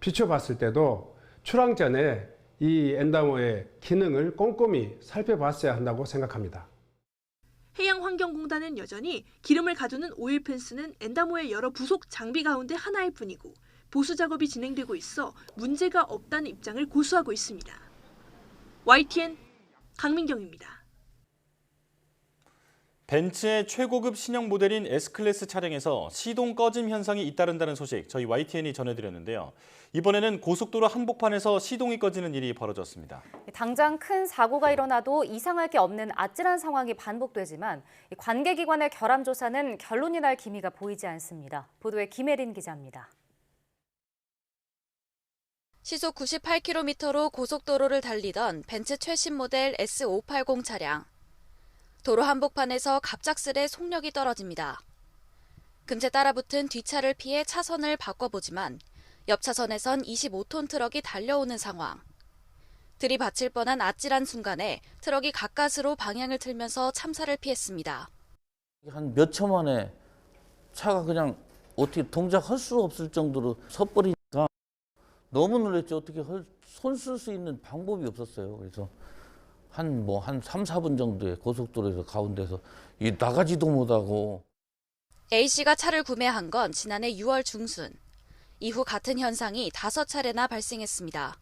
Speaker 22: 비춰봤을 때도 출항 전에 이 엔다모의 기능을 꼼꼼히 살펴봤어야 한다고 생각합니다.
Speaker 20: 해양환경공단은 여전히 기름을 가두는 오일 펜스는 엔다모의 여러 부속 장비 가운데 하나일 뿐이고 보수 작업이 진행되고 있어 문제가 없다는 입장을 고수하고 있습니다. YTN 강민경입니다.
Speaker 1: 벤츠의 최고급 신형 모델인 S클래스 차량에서 시동 꺼짐 현상이 잇따른다는 소식 저희 YTN이 전해드렸는데요. 이번에는 고속도로 한복판에서 시동이 꺼지는 일이 벌어졌습니다.
Speaker 2: 당장 큰 사고가 일어나도 이상할 게 없는 아찔한 상황이 반복되지만 관계기관의 결함 조사는 결론이 날 기미가 보이지 않습니다. 보도에 김혜린 기자입니다.
Speaker 23: 시속 98km로 고속도로를 달리던 벤츠 최신 모델 S580 차량. 도로 한복판에서 갑작스레 속력이 떨어집니다. 금세 따라붙은 뒷차를 피해 차선을 바꿔보지만 옆 차선에선 25톤 트럭이 달려오는 상황. 들이받칠 뻔한 아찔한 순간에 트럭이 가까스로 방향을 틀면서 참사를 피했습니다.
Speaker 24: 한 몇 초 만에 차가 그냥 어떻게 동작할 수 없을 정도로 섣버리니까 너무 놀랐죠. 어떻게 손 쓸 수 있는 방법이 없었어요. 그래서 한 3, 4분 정도의 고속도로에서 가운데서 나가지도 못하고.
Speaker 23: A씨가 차를 구매한 건 지난해 6월 중순. 이후 같은 현상이 5차례나 발생했습니다.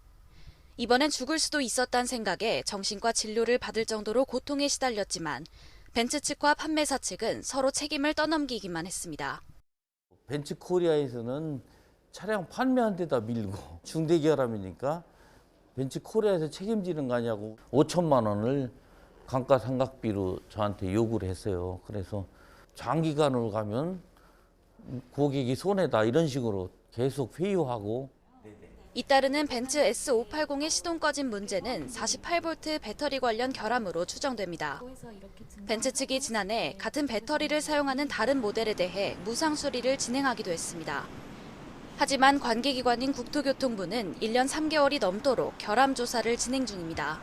Speaker 23: 이번엔 죽을 수도 있었다는 생각에 정신과 진료를 받을 정도로 고통에 시달렸지만 벤츠 측과 판매사 측은 서로 책임을 떠넘기기만 했습니다.
Speaker 24: 벤츠 코리아에서는 차량 판매한 데다 밀고 중대기업이니까 벤츠 코리아에서 책임지는 거 아니냐고 5천만 원을 감가상각비로 저한테 요구를 했어요. 그래서 장기간으로 가면 고객이 손해다 이런 식으로 계속 회유하고.
Speaker 23: 잇따르는 벤츠 S580의 시동 꺼진 문제는 48V 배터리 관련 결함으로 추정됩니다. 벤츠 측이 지난해 같은 배터리를 사용하는 다른 모델에 대해 무상 수리를 진행하기도 했습니다. 하지만 관계기관인 국토교통부는 1년 3개월이 넘도록 결함 조사를 진행 중입니다.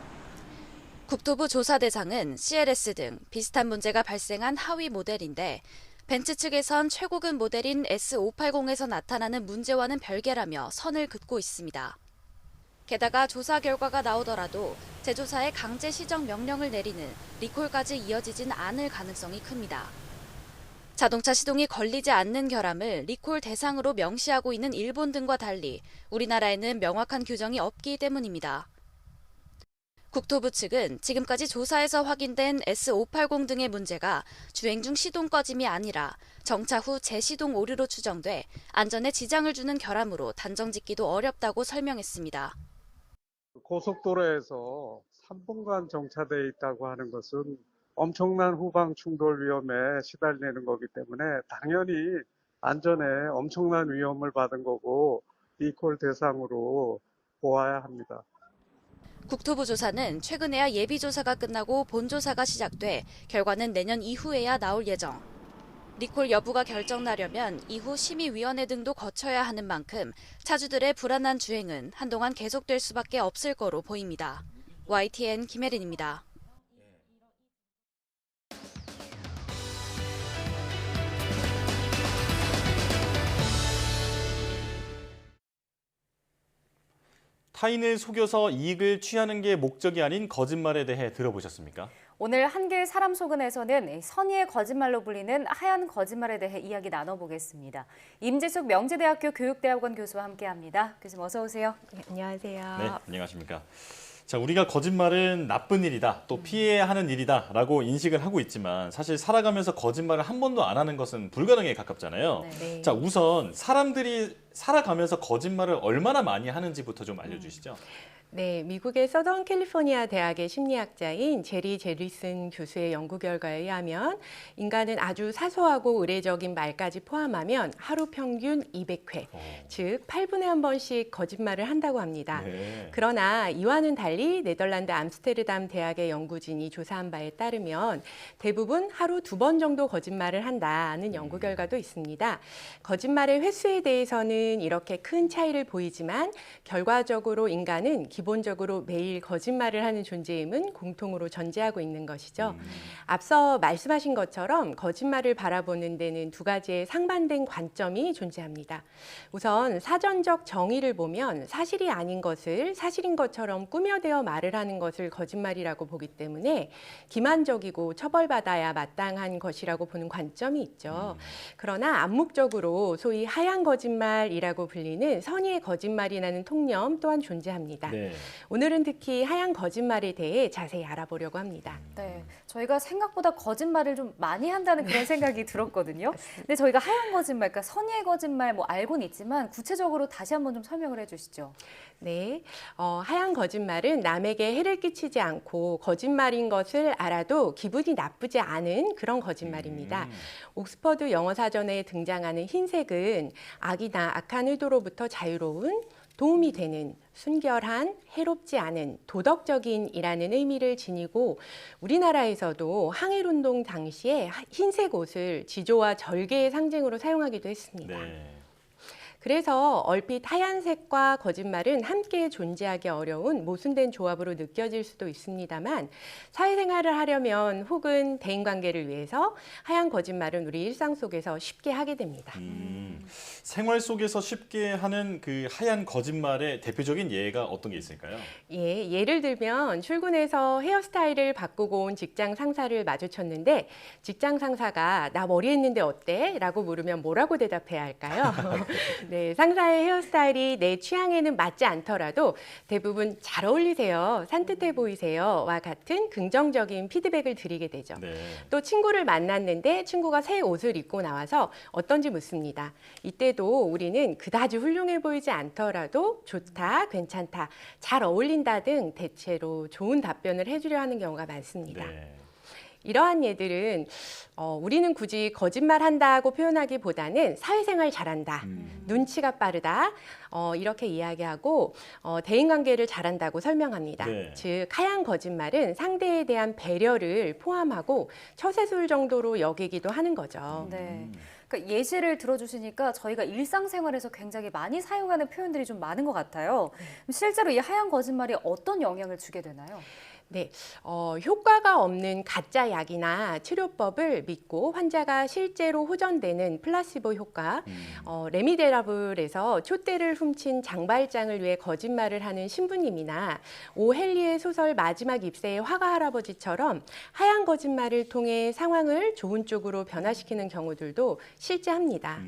Speaker 23: 국토부 조사 대상은 CLS 등 비슷한 문제가 발생한 하위 모델인데 벤츠 측에선 최고급 모델인 S580에서 나타나는 문제와는 별개라며 선을 긋고 있습니다. 게다가 조사 결과가 나오더라도 제조사에 강제 시정 명령을 내리는 리콜까지 이어지진 않을 가능성이 큽니다. 자동차 시동이 걸리지 않는 결함을 리콜 대상으로 명시하고 있는 일본 등과 달리 우리나라에는 명확한 규정이 없기 때문입니다. 국토부 측은 지금까지 조사에서 확인된 S580 등의 문제가 주행 중 시동 꺼짐이 아니라 정차 후 재시동 오류로 추정돼 안전에 지장을 주는 결함으로 단정짓기도 어렵다고 설명했습니다.
Speaker 25: 고속도로에서 3분간 정차되어 있다고 하는 것은 엄청난 후방 충돌 위험에 시달리는 거기 때문에 당연히 안전에 엄청난 위험을 받은 거고 리콜 대상으로 보아야 합니다.
Speaker 23: 국토부 조사는 최근에야 예비조사가 끝나고 본조사가 시작돼 결과는 내년 이후에야 나올 예정. 리콜 여부가 결정나려면 이후 심의위원회 등도 거쳐야 하는 만큼 차주들의 불안한 주행은 한동안 계속될 수밖에 없을 거로 보입니다. YTN 김혜린입니다.
Speaker 1: 타인을 속여서 이익을 취하는 게 목적이 아닌 거짓말에 대해 들어보셨습니까?
Speaker 2: 오늘 한길 사람 속은에서는 선의의 거짓말로 불리는 하얀 거짓말에 대해 이야기 나눠보겠습니다. 임지숙 명지대학교 교육대학원 교수와 함께합니다. 교수님 어서 오세요.
Speaker 3: 네, 안녕하세요.
Speaker 1: 네, 안녕하십니까. 자, 우리가 거짓말은 나쁜 일이다, 또 피해야 하는 일이다라고 인식을 하고 있지만 사실 살아가면서 거짓말을 한 번도 안 하는 것은 불가능에 가깝잖아요.
Speaker 3: 네.
Speaker 1: 자, 우선 사람들이 살아가면서 거짓말을 얼마나 많이 하는지부터 좀 알려주시죠.
Speaker 3: 네, 미국의 서던 캘리포니아 대학의 심리학자인 제리 제리슨 교수의 연구 결과에 의하면 인간은 아주 사소하고 의례적인 말까지 포함하면 하루 평균 200회, 즉 8분에 한 번씩 거짓말을 한다고 합니다.
Speaker 1: 네.
Speaker 3: 그러나 이와는 달리 네덜란드 암스테르담 대학의 연구진이 조사한 바에 따르면 대부분 하루 2번 정도 거짓말을 한다는 연구 결과도 있습니다. 거짓말의 횟수에 대해서는 이렇게 큰 차이를 보이지만 결과적으로 인간은 기본적으로 매일 거짓말을 하는 존재임은 공통으로 전제하고 있는 것이죠. 앞서 말씀하신 것처럼 거짓말을 바라보는 데는 두 가지의 상반된 관점이 존재합니다. 우선 사전적 정의를 보면 사실이 아닌 것을 사실인 것처럼 꾸며대어 말을 하는 것을 거짓말이라고 보기 때문에 기만적이고 처벌받아야 마땅한 것이라고 보는 관점이 있죠. 그러나 암묵적으로 소위 하얀 거짓말이라고 불리는 선의의 거짓말이라는 통념 또한 존재합니다.
Speaker 1: 네.
Speaker 3: 오늘은 특히 하얀 거짓말에 대해 자세히 알아보려고 합니다.
Speaker 2: 네, 저희가 생각보다 거짓말을 좀 많이 한다는 그런 생각이 들었거든요. 근데 저희가 하얀 거짓말, 그러니까 선의의 거짓말 뭐 알고는 있지만 구체적으로 다시 한번 좀 설명을 해주시죠.
Speaker 3: 네, 하얀 거짓말은 남에게 해를 끼치지 않고 거짓말인 것을 알아도 기분이 나쁘지 않은 그런 거짓말입니다. 옥스퍼드 영어사전에 등장하는 흰색은 악이나 악한 의도로부터 자유로운, 도움이 되는, 순결한, 해롭지 않은, 도덕적인이라는 의미를 지니고 우리나라에서도 항일운동 당시에 흰색 옷을 지조와 절개의 상징으로 사용하기도 했습니다.
Speaker 1: 네.
Speaker 3: 그래서 얼핏 하얀색과 거짓말은 함께 존재하기 어려운 모순된 조합으로 느껴질 수도 있습니다만 사회생활을 하려면 혹은 대인관계를 위해서 하얀 거짓말은 우리 일상 속에서 쉽게 하게 됩니다.
Speaker 1: 생활 속에서 쉽게 하는 그 하얀 거짓말의 대표적인 예가 어떤 게 있을까요?
Speaker 3: 예, 예를 들면 출근해서 헤어스타일을 바꾸고 온 직장 상사를 마주쳤는데 직장 상사가 나 머리 했는데 어때? 라고 물으면 뭐라고 대답해야 할까요? 네, 상사의 헤어스타일이 내 취향에는 맞지 않더라도 대부분 잘 어울리세요, 산뜻해 보이세요와 같은 긍정적인 피드백을 드리게 되죠.
Speaker 1: 네.
Speaker 3: 또 친구를 만났는데 친구가 새 옷을 입고 나와서 어떤지 묻습니다. 이때도 우리는 그다지 훌륭해 보이지 않더라도 좋다, 괜찮다, 잘 어울린다 등 대체로 좋은 답변을 해주려 하는 경우가 많습니다.
Speaker 1: 네.
Speaker 3: 이러한 예들은 우리는 굳이 거짓말한다고 표현하기보다는 사회생활 잘한다, 눈치가 빠르다 이렇게 이야기하고 대인관계를 잘한다고 설명합니다.
Speaker 1: 네.
Speaker 3: 즉 하얀 거짓말은 상대에 대한 배려를 포함하고 처세술 정도로 여기기도 하는 거죠.
Speaker 2: 네. 그러니까 예시를 들어주시니까 저희가 일상생활에서 굉장히 많이 사용하는 표현들이 좀 많은 것 같아요. 실제로 이 하얀 거짓말이 어떤 영향을 주게 되나요?
Speaker 3: 네, 효과가 없는 가짜 약이나 치료법을 믿고 환자가 실제로 호전되는 플라시보 효과, 레미데라블에서 촛대를 훔친 장발장을 위해 거짓말을 하는 신부님이나 오헬리의 소설 마지막 잎새의 화가 할아버지처럼 하얀 거짓말을 통해 상황을 좋은 쪽으로 변화시키는 경우들도 실제합니다.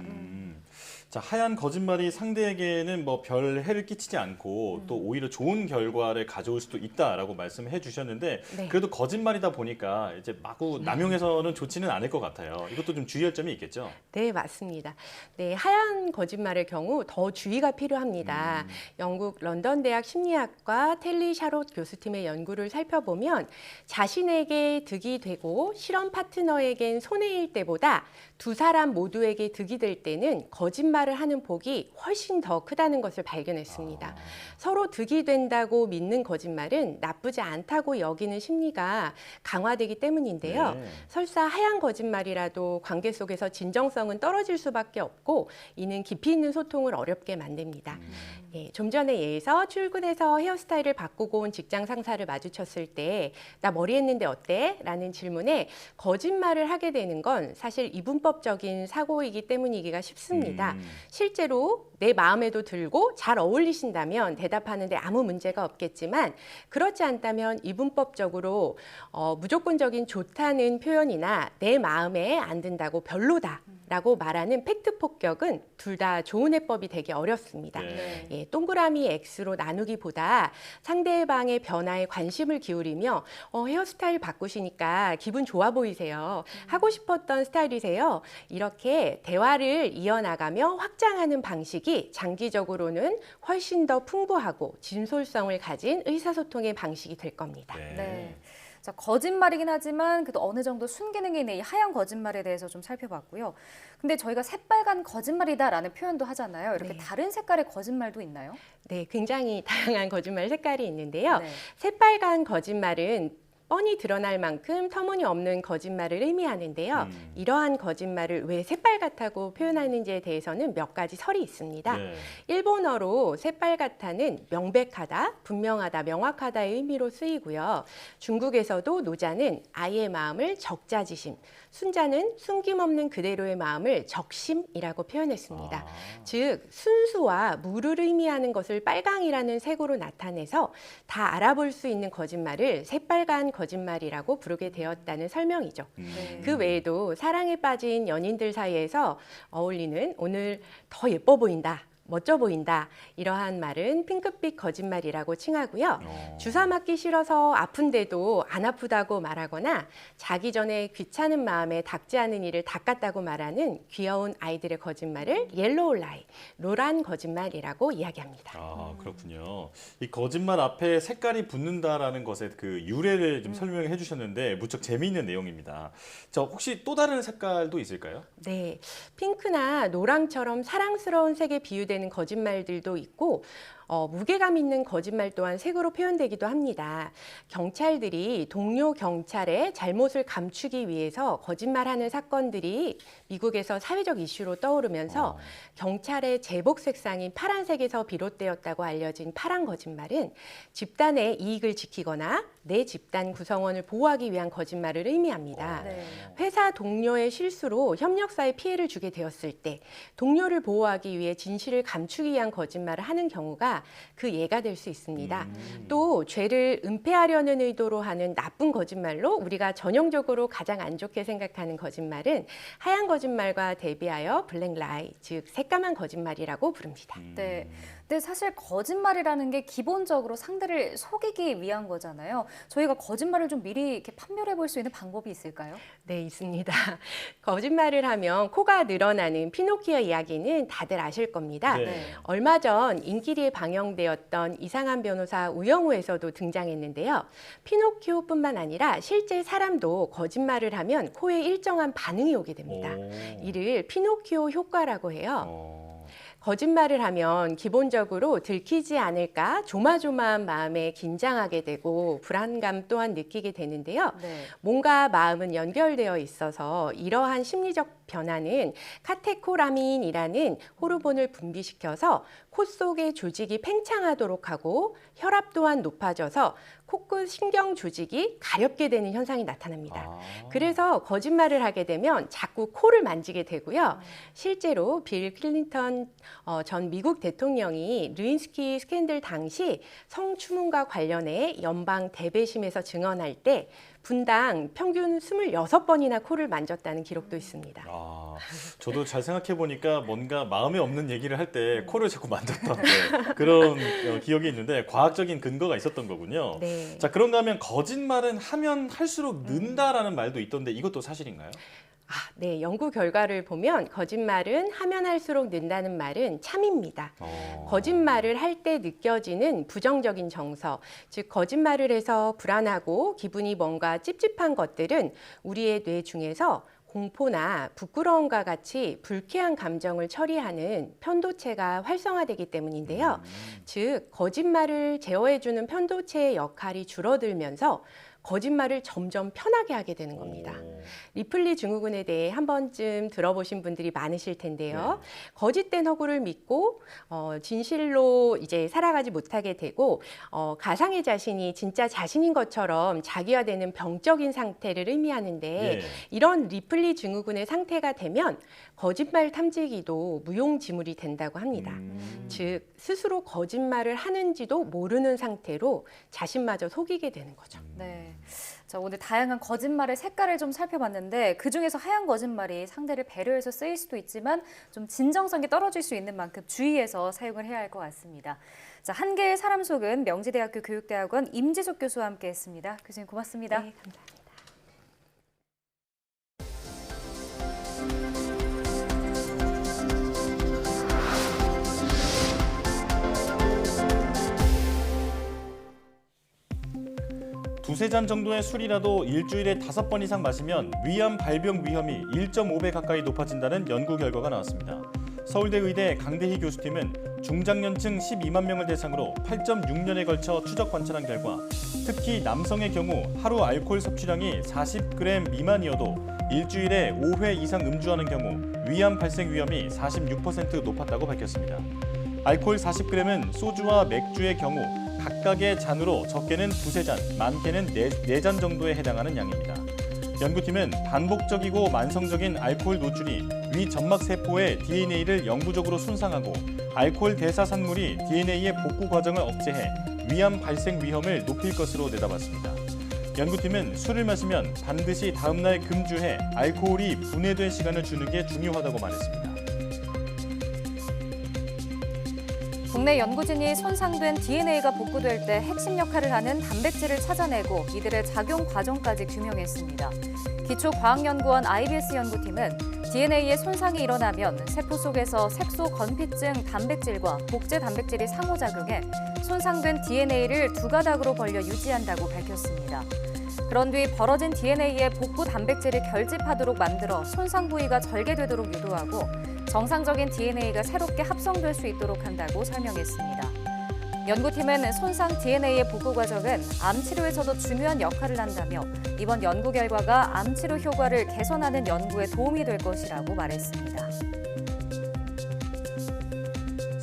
Speaker 1: 자, 하얀 거짓말이 상대에게는 뭐 별 해를 끼치지 않고 또 오히려 좋은 결과를 가져올 수도 있다라고 말씀해 주셨는데
Speaker 3: 네.
Speaker 1: 그래도 거짓말이다 보니까 이제 마구 남용해서는 좋지는 않을 것 같아요. 이것도 좀 주의할 점이 있겠죠?
Speaker 3: 네, 맞습니다. 네, 하얀 거짓말의 경우 더 주의가 필요합니다. 영국 런던 대학 심리학과 텔리 샤롯 교수팀의 연구를 살펴보면 자신에게 득이 되고 실험 파트너에겐 손해일 때보다 두 사람 모두에게 득이 될 때는 거짓말 거짓말을 하는 폭이 훨씬 더 크다는 것을 발견했습니다. 서로 득이 된다고 믿는 거짓말은 나쁘지 않다고 여기는 심리가 강화되기 때문인데요.
Speaker 4: 네.
Speaker 3: 설사 하얀 거짓말이라도 관계 속에서 진정성은 떨어질 수밖에 없고 이는 깊이 있는 소통을 어렵게 만듭니다. 예, 좀 전에 예에서 출근해서 헤어스타일을 바꾸고 온 직장 상사를 마주쳤을 때 나 머리 했는데 어때? 라는 질문에 거짓말을 하게 되는 건 사실 이분법적인 사고이기 때문이기가 쉽습니다. 실제로 내 마음에도 들고 잘 어울리신다면 대답하는데 아무 문제가 없겠지만 그렇지 않다면 이분법적으로 무조건적인 좋다는 표현이나 내 마음에 안 든다고 별로다라고 말하는 팩트 폭격은 둘 다 좋은 해법이 되기 어렵습니다.
Speaker 4: 네.
Speaker 3: 예, 동그라미 X로 나누기보다 상대방의 변화에 관심을 기울이며 헤어스타일 바꾸시니까 기분 좋아 보이세요. 하고 싶었던 스타일이세요. 이렇게 대화를 이어나가며 확장하는 방식이 장기적으로는 훨씬 더 풍부하고 진솔성을 가진 의사소통의 방식이 될 겁니다.
Speaker 2: 네. 자, 거짓말이긴 하지만 그래도 어느 정도 순기능이 있는 이 하얀 거짓말에 대해서 좀 살펴봤고요. 근데 저희가 새빨간 거짓말이다라는 표현도 하잖아요. 이렇게
Speaker 3: 네.
Speaker 2: 다른 색깔의 거짓말도 있나요?
Speaker 3: 네, 굉장히 다양한 거짓말 색깔이 있는데요.
Speaker 2: 네.
Speaker 3: 새빨간 거짓말은 뻔히 드러날 만큼 터무니없는 거짓말을 의미하는데요. 이러한 거짓말을 왜 새빨갛다고 표현하는지에 대해서는 몇 가지 설이 있습니다.
Speaker 4: 네.
Speaker 3: 일본어로 새빨갛다는 명백하다, 분명하다, 명확하다의 의미로 쓰이고요. 중국에서도 노자는 아이의 마음을 적자지심, 순자는 숨김없는 그대로의 마음을 적심이라고 표현했습니다. 즉 순수와 무를 의미하는 것을 빨강이라는 색으로 나타내서 다 알아볼 수 있는 거짓말을 새빨간 거짓말이라고 부르게 되었다는 설명이죠. 그 외에도 사랑에 빠진 연인들 사이에서 어울리는 오늘 더 예뻐 보인다, 멋져 보인다 이러한 말은 핑크빛 거짓말이라고 칭하고요. 주사 맞기 싫어서 아픈데도 안 아프다고 말하거나 자기 전에 귀찮은 마음에 닿지 않은 일을 닦았다고 말하는 귀여운 아이들의 거짓말을 옐로우 라이, 노란 거짓말이라고 이야기합니다.
Speaker 1: 아, 그렇군요. 이 거짓말 앞에 색깔이 붙는다라는 것의 그 유래를 좀 설명해 주셨는데 무척 재미있는 내용입니다. 저 혹시 또 다른 색깔도 있을까요?
Speaker 3: 네, 핑크나 노랑처럼 사랑스러운 색에 비유되는 거짓말들도 있고 무게감 있는 거짓말 또한 색으로 표현되기도 합니다. 경찰들이 동료 경찰의 잘못을 감추기 위해서 거짓말하는 사건들이 미국에서 사회적 이슈로 떠오르면서 경찰의 제복 색상인 파란색에서 비롯되었다고 알려진 파란 거짓말은 집단의 이익을 지키거나 내 집단 구성원을 보호하기 위한 거짓말을 의미합니다. 회사 동료의 실수로 협력사에 피해를 주게 되었을 때 동료를 보호하기 위해 진실을 감추기 위한 거짓말을 하는 경우가 그 예가 될 수 있습니다. 또 죄를 은폐하려는 의도로 하는 나쁜 거짓말로 우리가 전형적으로 가장 안 좋게 생각하는 거짓말은 하얀 거짓말과 대비하여 블랙 라이, 즉 새까만 거짓말이라고 부릅니다.
Speaker 2: 네. 근데 사실 거짓말이라는 게 기본적으로 상대를 속이기 위한 거잖아요. 저희가 거짓말을 좀 미리 이렇게 판별해 볼 수 있는 방법이 있을까요?
Speaker 3: 네, 있습니다. 거짓말을 하면 코가 늘어나는 피노키오 이야기는 다들 아실 겁니다.
Speaker 4: 네.
Speaker 3: 얼마 전 인기리에 방영되었던 이상한 변호사 우영우에서도 등장했는데요. 피노키오뿐만 아니라 실제 사람도 거짓말을 하면 코에 일정한 반응이 오게 됩니다. 이를 피노키오 효과라고 해요. 거짓말을 하면 기본적으로 들키지 않을까 조마조마한 마음에 긴장하게 되고 불안감 또한 느끼게 되는데요. 몸과 마음은 연결되어 있어서 이러한 심리적 변화는 카테코라민이라는 호르몬을 분비시켜서 코 속의 조직이 팽창하도록 하고 혈압 또한 높아져서 코끝 신경 조직이 가렵게 되는 현상이 나타납니다. 그래서 거짓말을 하게 되면 자꾸 코를 만지게 되고요. 실제로 빌 클린턴 전 미국 대통령이 르인스키 스캔들 당시 성추문과 관련해 연방 대배심에서 증언할 때 분당 평균 26번이나 코를 만졌다는 기록도 있습니다.
Speaker 1: 저도 잘 생각해 보니까 뭔가 마음에 없는 얘기를 할 때 코를 자꾸 만졌던 그런 기억이 있는데 과학적인 근거가 있었던 거군요.
Speaker 3: 네.
Speaker 1: 자, 그런가 하면 거짓말은 하면 할수록 는다라는 말도 있던데 이것도 사실인가요?
Speaker 3: 네, 연구 결과를 보면 거짓말은 하면 할수록 는다는 말은 참입니다. 거짓말을 할 때 느껴지는 부정적인 정서, 즉 거짓말을 해서 불안하고 기분이 뭔가 찝찝한 것들은 우리의 뇌 중에서 공포나 부끄러움과 같이 불쾌한 감정을 처리하는 편도체가 활성화되기 때문인데요. 즉, 거짓말을 제어해주는 편도체의 역할이 줄어들면서 거짓말을 점점 편하게 하게 되는 겁니다. 리플리 증후군에 대해 한 번쯤 들어보신 분들이 많으실 텐데요. 거짓된 허구를 믿고 진실로 이제 살아가지 못하게 되고 가상의 자신이 진짜 자신인 것처럼 자기화되는 병적인 상태를 의미하는데 이런 리플리 증후군의 상태가 되면 거짓말 탐지기도 무용지물이 된다고 합니다. 즉, 스스로 거짓말을 하는지도 모르는 상태로 자신마저 속이게 되는 거죠.
Speaker 2: 네. 자, 오늘 다양한 거짓말의 색깔을 좀 살펴봤는데 그중에서 하얀 거짓말이 상대를 배려해서 쓰일 수도 있지만 좀 진정성이 떨어질 수 있는 만큼 주의해서 사용을 해야 할 것 같습니다. 자, 한 개의 사람 속은 명지대학교 교육대학원 임지숙 교수와 함께했습니다. 교수님 고맙습니다.
Speaker 3: 네, 감사합니다.
Speaker 1: 두세 잔 정도의 술이라도 일주일에 5번 이상 마시면 위암 발병 위험이 1.5배 가까이 높아진다는 연구 결과가 나왔습니다. 서울대 의대 강대희 교수팀은 중장년층 12만 명을 대상으로 8.6년에 걸쳐 추적 관찰한 결과 특히 남성의 경우 하루 알코올 섭취량이 40g 미만이어도 일주일에 5회 이상 음주하는 경우 위암 발생 위험이 46% 높았다고 밝혔습니다. 알코올 40g은 소주와 맥주의 경우 각각의 잔으로 적게는 2-3잔, 많게는 4잔 정도에 해당하는 양입니다. 연구팀은 반복적이고 만성적인 알코올 노출이 위 점막 세포의 DNA를 영구적으로 손상하고 알코올 대사 산물이 DNA의 복구 과정을 억제해 위암 발생 위험을 높일 것으로 내다봤습니다. 연구팀은 술을 마시면 반드시 다음날 금주해 알코올이 분해된 시간을 주는 게 중요하다고 말했습니다.
Speaker 2: 국내 연구진이 손상된 DNA가 복구될 때 핵심 역할을 하는 단백질을 찾아내고 이들의 작용 과정까지 규명했습니다. 기초과학연구원 IBS 연구팀은 DNA의 손상이 일어나면 세포 속에서 색소 건피증 단백질과 복제 단백질이 상호작용해 손상된 DNA를 두 가닥으로 벌려 유지한다고 밝혔습니다. 그런 뒤 벌어진 DNA의 복구 단백질을 결집하도록 만들어 손상 부위가 절개되도록 유도하고 정상적인 DNA가 새롭게 합성될 수 있도록 한다고 설명했습니다. 연구팀은 손상 DNA의 복구 과정은 암 치료에서도 중요한 역할을 한다며 이번 연구 결과가 암 치료 효과를 개선하는 연구에 도움이 될 것이라고 말했습니다.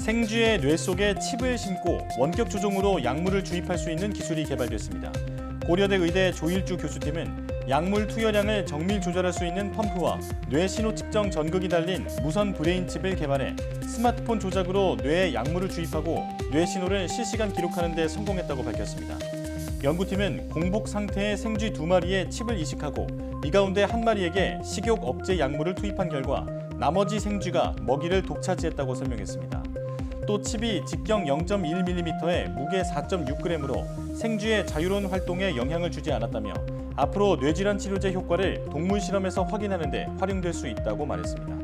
Speaker 1: 생쥐의 뇌 속에 칩을 심고 원격 조종으로 약물을 주입할 수 있는 기술이 개발됐습니다. 고려대 의대 조일주 교수팀은 약물 투여량을 정밀 조절할 수 있는 펌프와 뇌 신호 측정 전극이 달린 무선 브레인 칩을 개발해 스마트폰 조작으로 뇌에 약물을 주입하고 뇌 신호를 실시간 기록하는 데 성공했다고 밝혔습니다. 연구팀은 공복 상태의 생쥐 2마리에 칩을 이식하고 이 가운데 1마리에게 식욕 억제 약물을 투입한 결과 나머지 생쥐가 먹이를 독차지했다고 설명했습니다. 또 칩이 직경 0.1mm에 무게 4.6g으로 생쥐의 자유로운 활동에 영향을 주지 않았다며 앞으로 뇌질환 치료제 효과를 동물 실험에서 확인하는 데 활용될 수 있다고 말했습니다.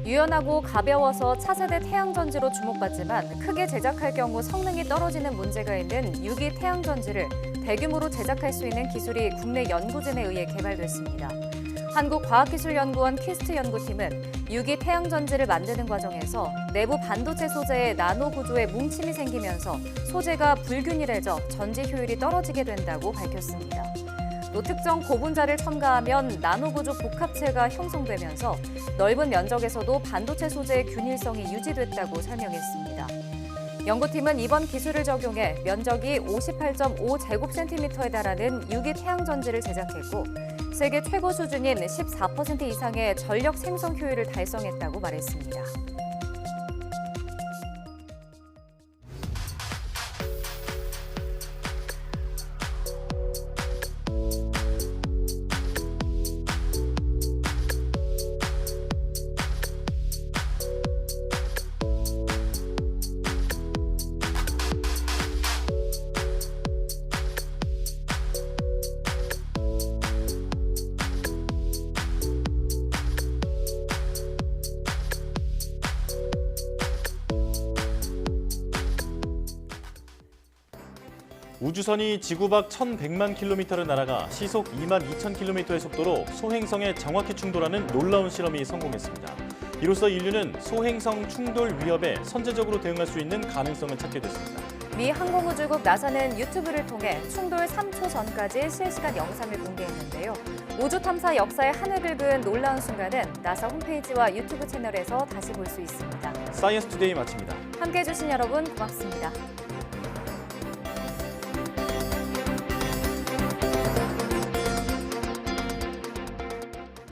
Speaker 2: 유연하고 가벼워서 차세대 태양전지로 주목받지만 크게 제작할 경우 성능이 떨어지는 문제가 있는 유기 태양전지를 대규모로 제작할 수 있는 기술이 국내 연구진에 의해 개발됐습니다. 한국과학기술연구원 퀴스트 연구팀은 유기 태양전지를 만드는 과정에서 내부 반도체 소재의 나노 구조에 뭉침이 생기면서 소재가 불균일해져 전지 효율이 떨어지게 된다고 밝혔습니다. 또 특정 고분자를 첨가하면 나노 구조 복합체가 형성되면서 넓은 면적에서도 반도체 소재의 균일성이 유지됐다고 설명했습니다. 연구팀은 이번 기술을 적용해 면적이 58.5제곱센티미터에 달하는 유기 태양전지를 제작했고 세계 최고 수준인 14% 이상의 전력 생성 효율을 달성했다고 말했습니다.
Speaker 1: 우주선이 지구 밖 1,100만 킬로미터를 날아가 시속 2만 2천 킬로미터의 속도로 소행성에 정확히 충돌하는 놀라운 실험이 성공했습니다. 이로써 인류는 소행성 충돌 위협에 선제적으로 대응할 수 있는 가능성을 찾게 됐습니다.
Speaker 2: 미 항공우주국 나사는 유튜브를 통해 충돌 3초 전까지 실시간 영상을 공개했는데요. 우주 탐사 역사의 한을 긁은 놀라운 순간은 나사 홈페이지와 유튜브 채널에서 다시 볼 수 있습니다.
Speaker 1: 사이언스 투데이 마칩니다.
Speaker 2: 함께해 주신 여러분 고맙습니다.